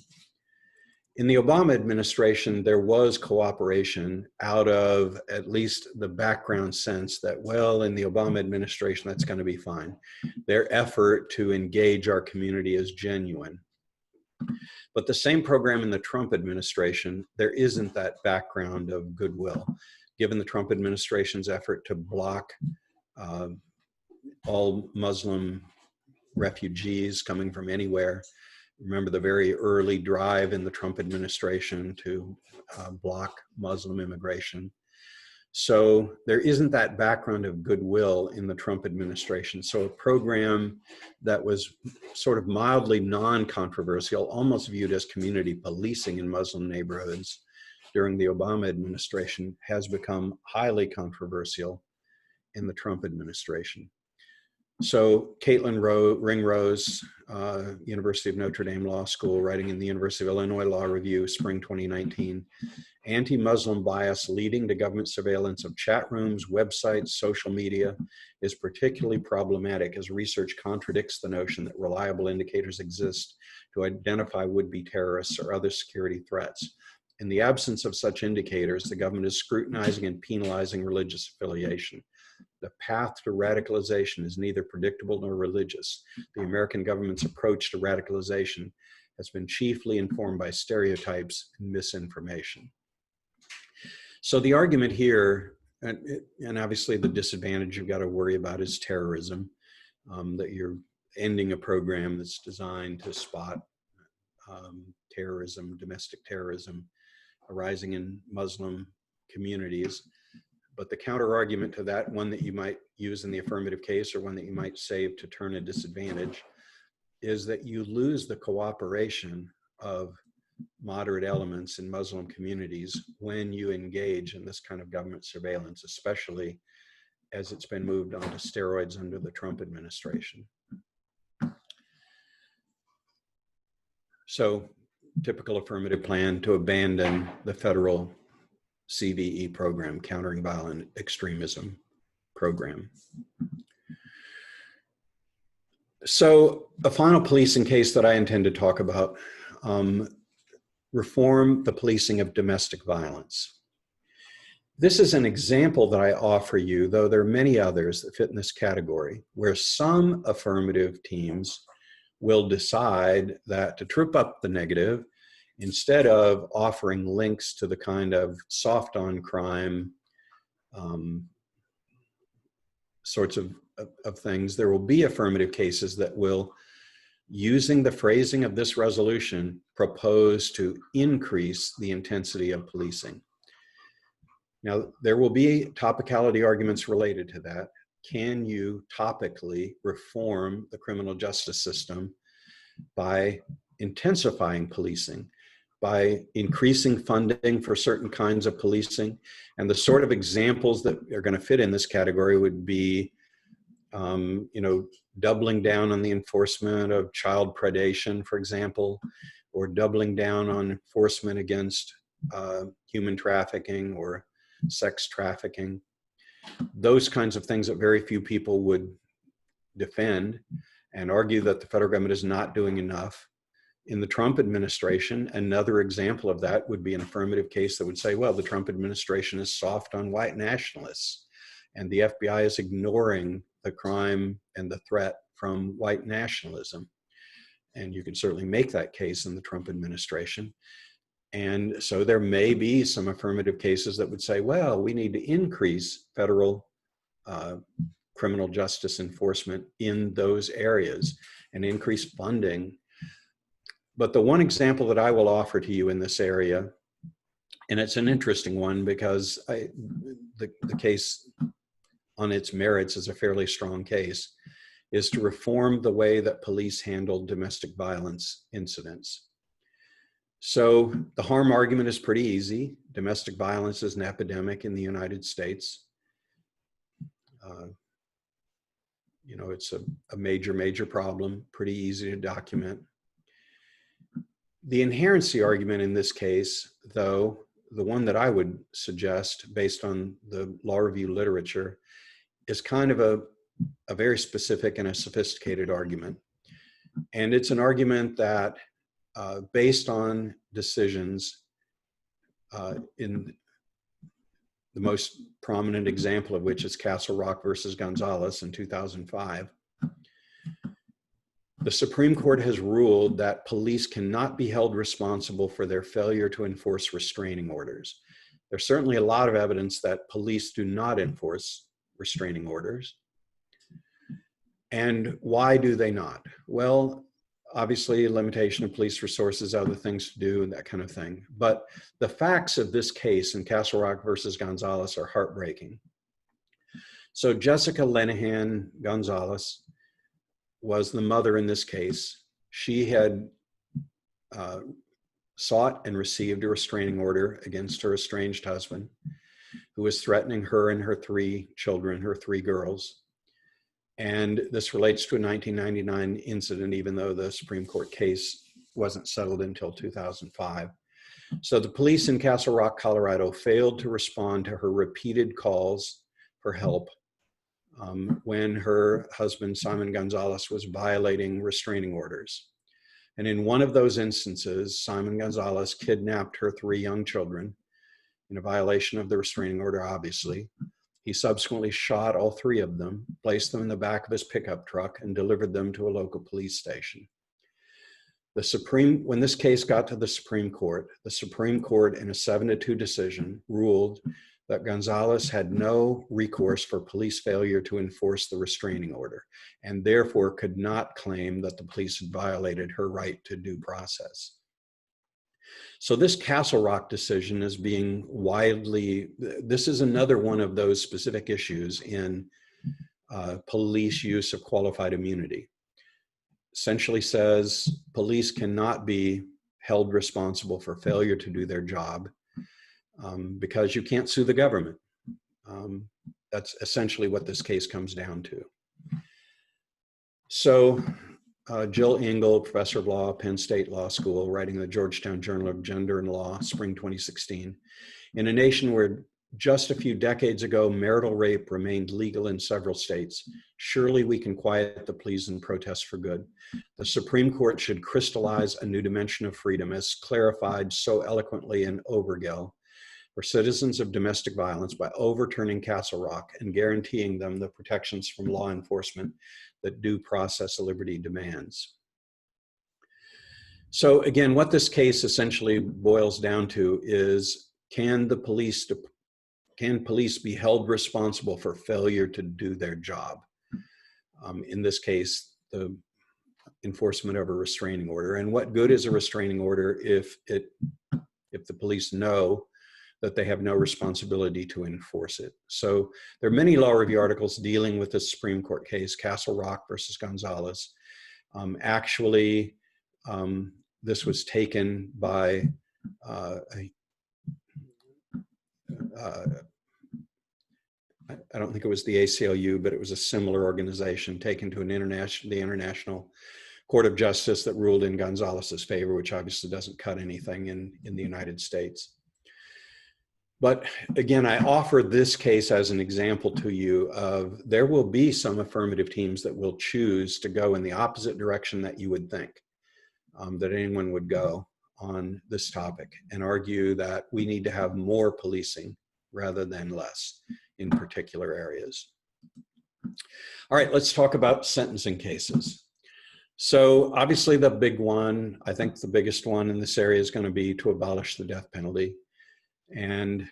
In the Obama administration, there was cooperation out of at least the background sense that, well, in the Obama administration, that's going to be fine. Their effort to engage our community is genuine. But the same program in the Trump administration, there isn't that background of goodwill. Given the Trump administration's effort to block all Muslim refugees coming from anywhere. Remember the very early drive in the Trump administration to block Muslim immigration. So there isn't that background of goodwill in the Trump administration. So a program that was sort of mildly non-controversial, almost viewed as community policing in Muslim neighborhoods during the Obama administration, has become highly controversial in the Trump administration. So Caitlin Ringrose, University of Notre Dame Law School, writing in the University of Illinois Law Review, spring 2019, anti-Muslim bias leading to government surveillance of chat rooms, websites, social media is particularly problematic as research contradicts the notion that reliable indicators exist to identify would-be terrorists or other security threats. In the absence of such indicators, the government is scrutinizing and penalizing religious affiliation. The path to radicalization is neither predictable nor religious. The American government's approach to radicalization has been chiefly informed by stereotypes and misinformation. So the argument here, and obviously the disadvantage you've got to worry about is terrorism, that you're ending a program that's designed to spot terrorism, domestic terrorism arising in Muslim communities. But the counter argument to that, one that you might use in the affirmative case or one that you might save to turn a disadvantage, is that you lose the cooperation of moderate elements in Muslim communities when you engage in this kind of government surveillance, especially as it's been moved on to steroids under the Trump administration. So, typical affirmative plan to abandon the federal CVE program, Countering Violent Extremism program. So a final policing case that I intend to talk about, reform the policing of domestic violence. This is an example that I offer you, though there are many others that fit in this category, where some affirmative teams will decide that to trip up the negative, instead of offering links to the kind of soft on crime sorts of things, there will be affirmative cases that will, using the phrasing of this resolution, propose to increase the intensity of policing. Now, there will be topicality arguments related to that. Can you topically reform the criminal justice system by intensifying policing, by increasing funding for certain kinds of policing? And the sort of examples that are going to fit in this category would be, doubling down on the enforcement of child predation, for example, or doubling down on enforcement against human trafficking or sex trafficking. Those kinds of things that very few people would defend and argue that the federal government is not doing enough. In the Trump administration, another example of that would be an affirmative case that would say, well, the Trump administration is soft on white nationalists, and the FBI is ignoring the crime and the threat from white nationalism. And you can certainly make that case in the Trump administration. And so there may be some affirmative cases that would say, well, we need to increase federal criminal justice enforcement in those areas and increase funding. But the one example that I will offer to you in this area, and it's an interesting one because the case on its merits is a fairly strong case, is to reform the way that police handle domestic violence incidents. So the harm argument is pretty easy. Domestic violence is an epidemic in the United States. You know, it's a major problem, pretty easy to document. The inherency argument in this case, though, the one that I would suggest based on the law review literature, is kind of a very specific and a sophisticated argument. And it's an argument that based on decisions in the most prominent example of which is Castle Rock versus Gonzalez in 2005. The Supreme Court has ruled that police cannot be held responsible for their failure to enforce restraining orders. There's certainly a lot of evidence that police do not enforce restraining orders. And why do they not? Well, obviously, limitation of police resources, other things to do, that kind of thing. But the facts of this case in Castle Rock versus Gonzalez are heartbreaking. So Jessica Lenahan Gonzalez was the mother in this case. She had sought and received a restraining order against her estranged husband, who was threatening her and her 3 children, her 3 girls. And this relates to a 1999 incident, even though the Supreme Court case wasn't settled until 2005. So the police in Castle Rock, Colorado, failed to respond to her repeated calls for help when her husband, Simon Gonzalez, was violating restraining orders. And in one of those instances, Simon Gonzalez kidnapped her 3 young children in a violation of the restraining order, obviously. He subsequently shot all 3 of them, placed them in the back of his pickup truck, and delivered them to a local police station. When this case got to the Supreme Court in a 7-2 decision ruled that Gonzalez had no recourse for police failure to enforce the restraining order, and therefore could not claim that the police had violated her right to due process. So this Castle Rock decision is being this is another one of those specific issues in police use of qualified immunity. Essentially says police cannot be held responsible for failure to do their job because you can't sue the government. That's essentially what this case comes down to. So Jill Engel, professor of law, Penn State Law School, writing the Georgetown Journal of Gender and Law, spring 2016. In a nation where just a few decades ago, marital rape remained legal in several states, surely we can quiet the pleas and protests for good. The Supreme Court should crystallize a new dimension of freedom, as clarified so eloquently in Obergell, for citizens of domestic violence by overturning Castle Rock and guaranteeing them the protections from law enforcement that due process of liberty demands. So again, what this case essentially boils down to is, can police be held responsible for failure to do their job? In this case, the enforcement of a restraining order. And what good is a restraining order if the police know that they have no responsibility to enforce it? So there are many law review articles dealing with this Supreme Court case, Castle Rock versus Gonzalez. Actually, this was taken by I don't think it was the ACLU, but it was a similar organization taken to the International Court of Justice that ruled in Gonzalez's favor, which obviously doesn't cut anything in the United States. But again, I offer this case as an example to you of there will be some affirmative teams that will choose to go in the opposite direction that you would think that anyone would go on this topic, and argue that we need to have more policing rather than less in particular areas. All right, let's talk about sentencing cases. So obviously the big one, I think the biggest one in this area is going to be to abolish the death penalty. And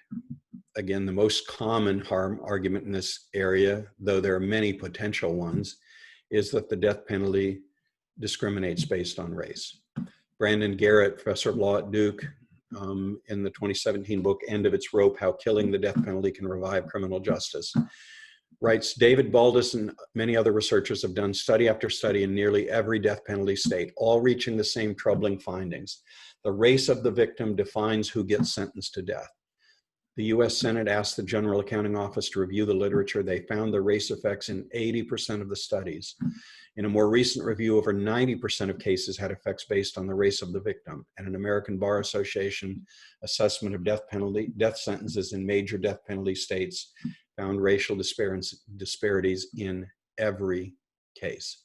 again, the most common harm argument in this area, though there are many potential ones, is that the death penalty discriminates based on race. Brandon Garrett, professor of law at Duke, in the 2017 book, End of Its Rope, How Killing the Death Penalty Can Revive Criminal Justice, writes, David Baldus and many other researchers have done study after study in nearly every death penalty state, all reaching the same troubling findings. The race of the victim defines who gets sentenced to death. The US Senate asked the General Accounting Office to review the literature. They found the race effects in 80% of the studies. In a more recent review, over 90% of cases had effects based on the race of the victim. And an American Bar Association assessment of death sentences in major death penalty states found racial disparities in every case.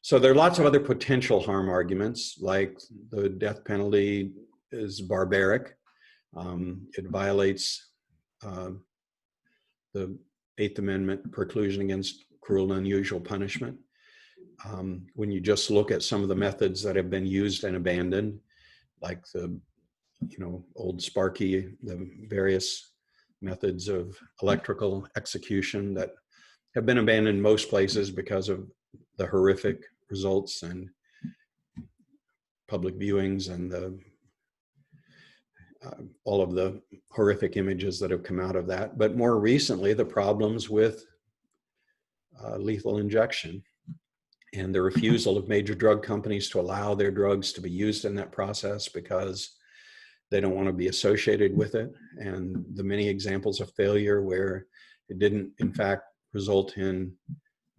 So there are lots of other potential harm arguments, like the death penalty is barbaric. It violates the Eighth Amendment preclusion against cruel and unusual punishment. When you just look at some of the methods that have been used and abandoned, like the old Sparky, the various methods of electrical execution that have been abandoned in most places because of the horrific results and public viewings and the all of the horrific images that have come out of that. But more recently, the problems with lethal injection and the refusal of major drug companies to allow their drugs to be used in that process because they don't want to be associated with it, and the many examples of failure where it didn't, in fact, result in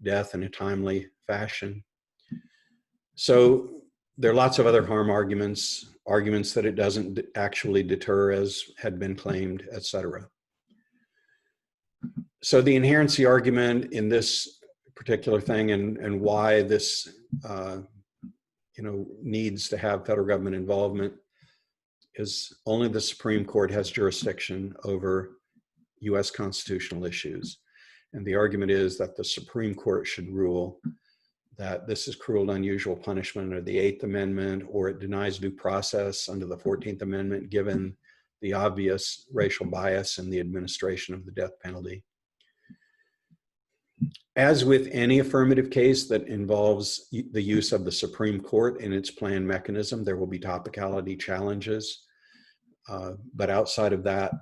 death in a timely fashion. So there are lots of other harm arguments that it doesn't actually deter as had been claimed, etc. So the inherency argument in this particular thing and why this needs to have federal government involvement is only the Supreme Court has jurisdiction over US constitutional issues. And the argument is that the Supreme Court should rule that this is cruel and unusual punishment under the Eighth Amendment, or it denies due process under the 14th Amendment, given the obvious racial bias in the administration of the death penalty. As with any affirmative case that involves the use of the Supreme Court in its planned mechanism, there will be topicality challenges. But outside of that,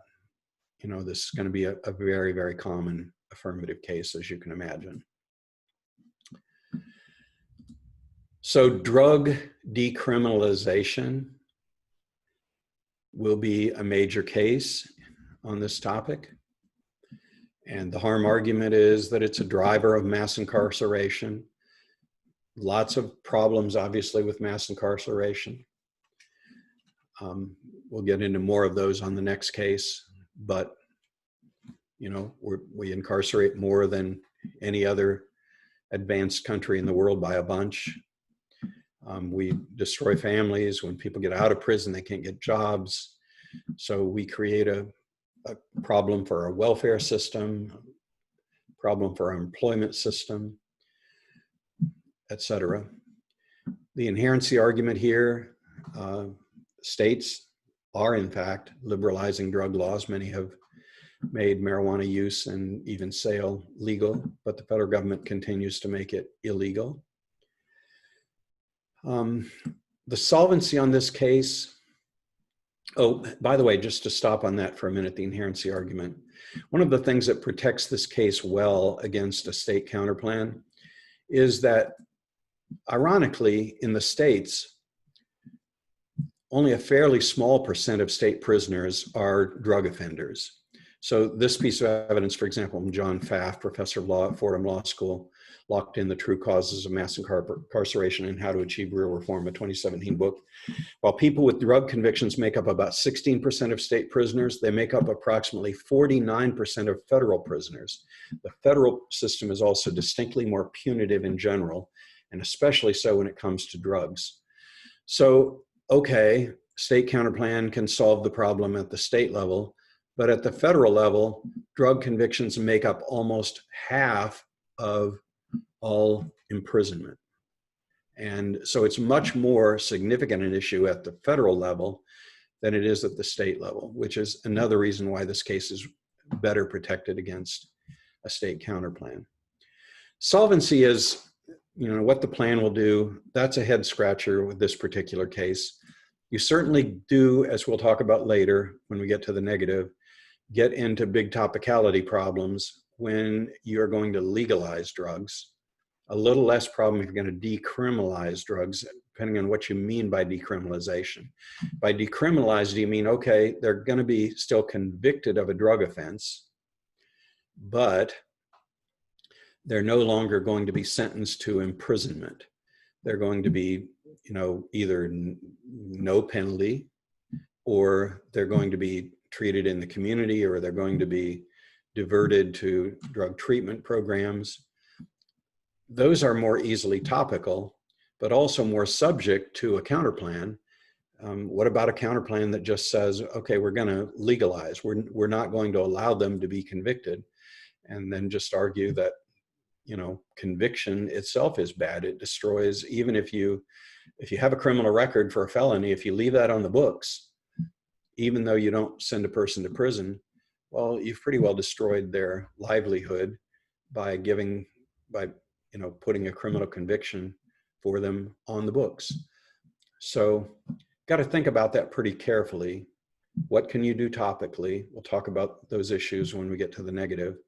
this is going to be a very, very common affirmative case, as you can imagine. So drug decriminalization will be a major case on this topic. And the harm argument is that it's a driver of mass incarceration. Lots of problems, obviously, with mass incarceration. We'll get into more of those on the next case, but we incarcerate more than any other advanced country in the world by a bunch. We destroy families. When people get out of prison, they can't get jobs. So we create a problem for our welfare system, problem for our employment system, etc. The inherency argument here, states are in fact liberalizing drug laws. Many have made marijuana use and even sale legal, but the federal government continues to make it illegal. The solvency on this case, oh, by the way, just to stop on that for a minute, the inherency argument. One of the things that protects this case well against a state counterplan is that, ironically, in the states, only a fairly small percent of state prisoners are drug offenders. So this piece of evidence, for example, from John Pfaff, professor of law at Fordham Law School, Locked in the True Causes of Mass Incarceration and How to Achieve Real Reform, a 2017 book. While people with drug convictions make up about 16% of state prisoners, they make up approximately 49% of federal prisoners. The federal system is also distinctly more punitive in general, and especially so when it comes to drugs. So, okay, state counterplan can solve the problem at the state level, but at the federal level, drug convictions make up almost half of all imprisonment. And so it's much more significant an issue at the federal level than it is at the state level, which is another reason why this case is better protected against a state counterplan. Solvency is, what the plan will do. That's a head scratcher with this particular case. You certainly do, as we'll talk about later when we get to the negative, get into big topicality problems when you're going to legalize drugs. A little less problem if you're going to decriminalize drugs, depending on what you mean by decriminalization. By decriminalize, do you mean, okay, they're going to be still convicted of a drug offense, but they're no longer going to be sentenced to imprisonment. They're going to be, either no penalty, or they're going to be treated in the community, or they're going to be diverted to drug treatment programs. Those are more easily topical, but also more subject to a counterplan. What about a counterplan that just says, okay, we're going to legalize, we're not going to allow them to be convicted, and then just argue that, conviction itself is bad. It destroys, even if you have a criminal record for a felony, if you leave that on the books, even though you don't send a person to prison, well, you've pretty well destroyed their livelihood by putting a criminal conviction for them on the books. So got to think about that pretty carefully. What can you do topically? We'll talk about those issues when we get to the negative.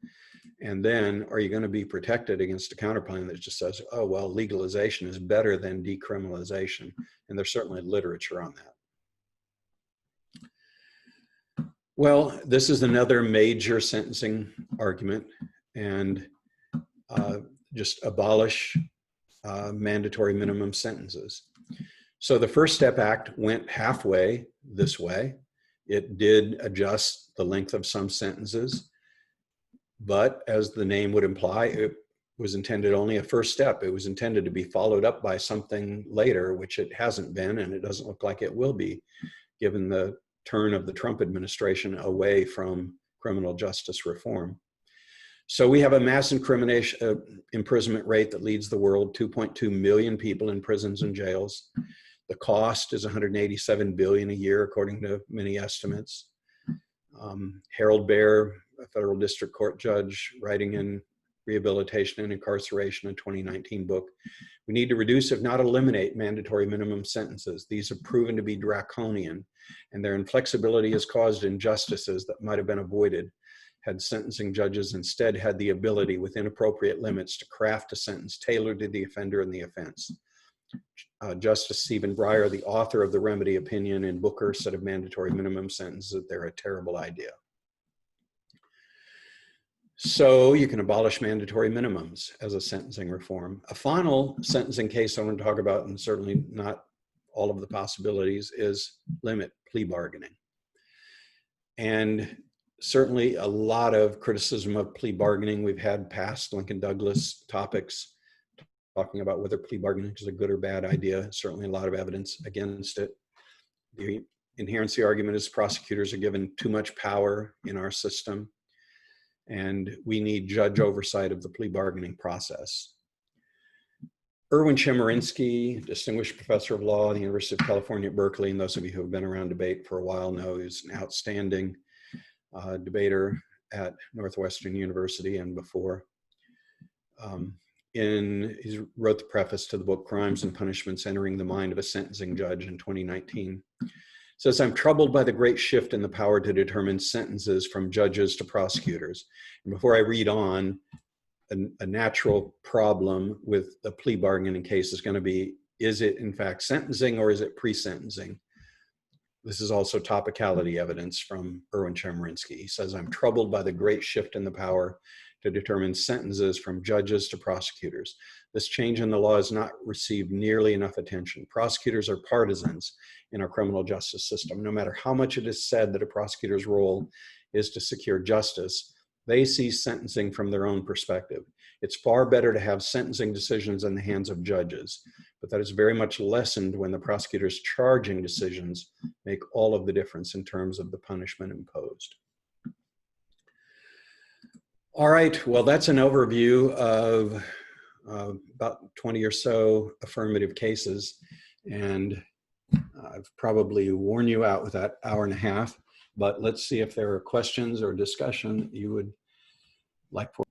And then, are you going to be protected against a counterplan that just says, oh, well, legalization is better than decriminalization? And there's certainly literature on that. Well, this is another major sentencing argument, and just abolish mandatory minimum sentences. So the First Step Act went halfway this way. It did adjust the length of some sentences, but as the name would imply, it was intended only a first step. It was intended to be followed up by something later, which it hasn't been, and it doesn't look like it will be, given the turn of the Trump administration away from criminal justice reform. So we have a mass imprisonment rate that leads the world, 2.2 million people in prisons and jails. The cost is $187 billion a year, according to many estimates. Harold Baer, a federal district court judge, writing in Rehabilitation and Incarceration, a 2019 book, we need to reduce, if not eliminate, mandatory minimum sentences. These have proven to be draconian, and their inflexibility has caused injustices that might have been avoided had sentencing judges instead had the ability, within appropriate limits, to craft a sentence tailored to the offender and the offense. Justice Stephen Breyer, the author of the remedy opinion in Booker, said of mandatory minimum sentences that they're a terrible idea. So you can abolish mandatory minimums as a sentencing reform. A final sentencing case I want to talk about, and certainly not all of the possibilities, is limit plea bargaining. And certainly a lot of criticism of plea bargaining. We've had past Lincoln Douglas topics talking about whether plea bargaining is a good or bad idea. Certainly a lot of evidence against it. The inherency argument is prosecutors are given too much power in our system, and we need judge oversight of the plea bargaining process. Erwin Chemerinsky, distinguished professor of law at the University of California at Berkeley, and those of you who have been around debate for a while know he's an outstanding debater at Northwestern University and before. He wrote the preface to the book Crimes and Punishments Entering the Mind of a Sentencing Judge in 2019. Says, I'm troubled by the great shift in the power to determine sentences from judges to prosecutors. And before I read on, a natural problem with the plea bargaining case is going to be, is it in fact sentencing or is it pre-sentencing? This is also topicality evidence from Erwin Chemerinsky. He says, I'm troubled by the great shift in the power to determine sentences from judges to prosecutors. This change in the law has not received nearly enough attention. Prosecutors are partisans in our criminal justice system. No matter how much it is said that a prosecutor's role is to secure justice, they see sentencing from their own perspective. It's far better to have sentencing decisions in the hands of judges, but that is very much lessened when the prosecutor's charging decisions make all of the difference in terms of the punishment imposed. All right, well, that's an overview of about 20 or so affirmative cases, and I've probably worn you out with that hour and a half, but let's see if there are questions or discussion you would like for.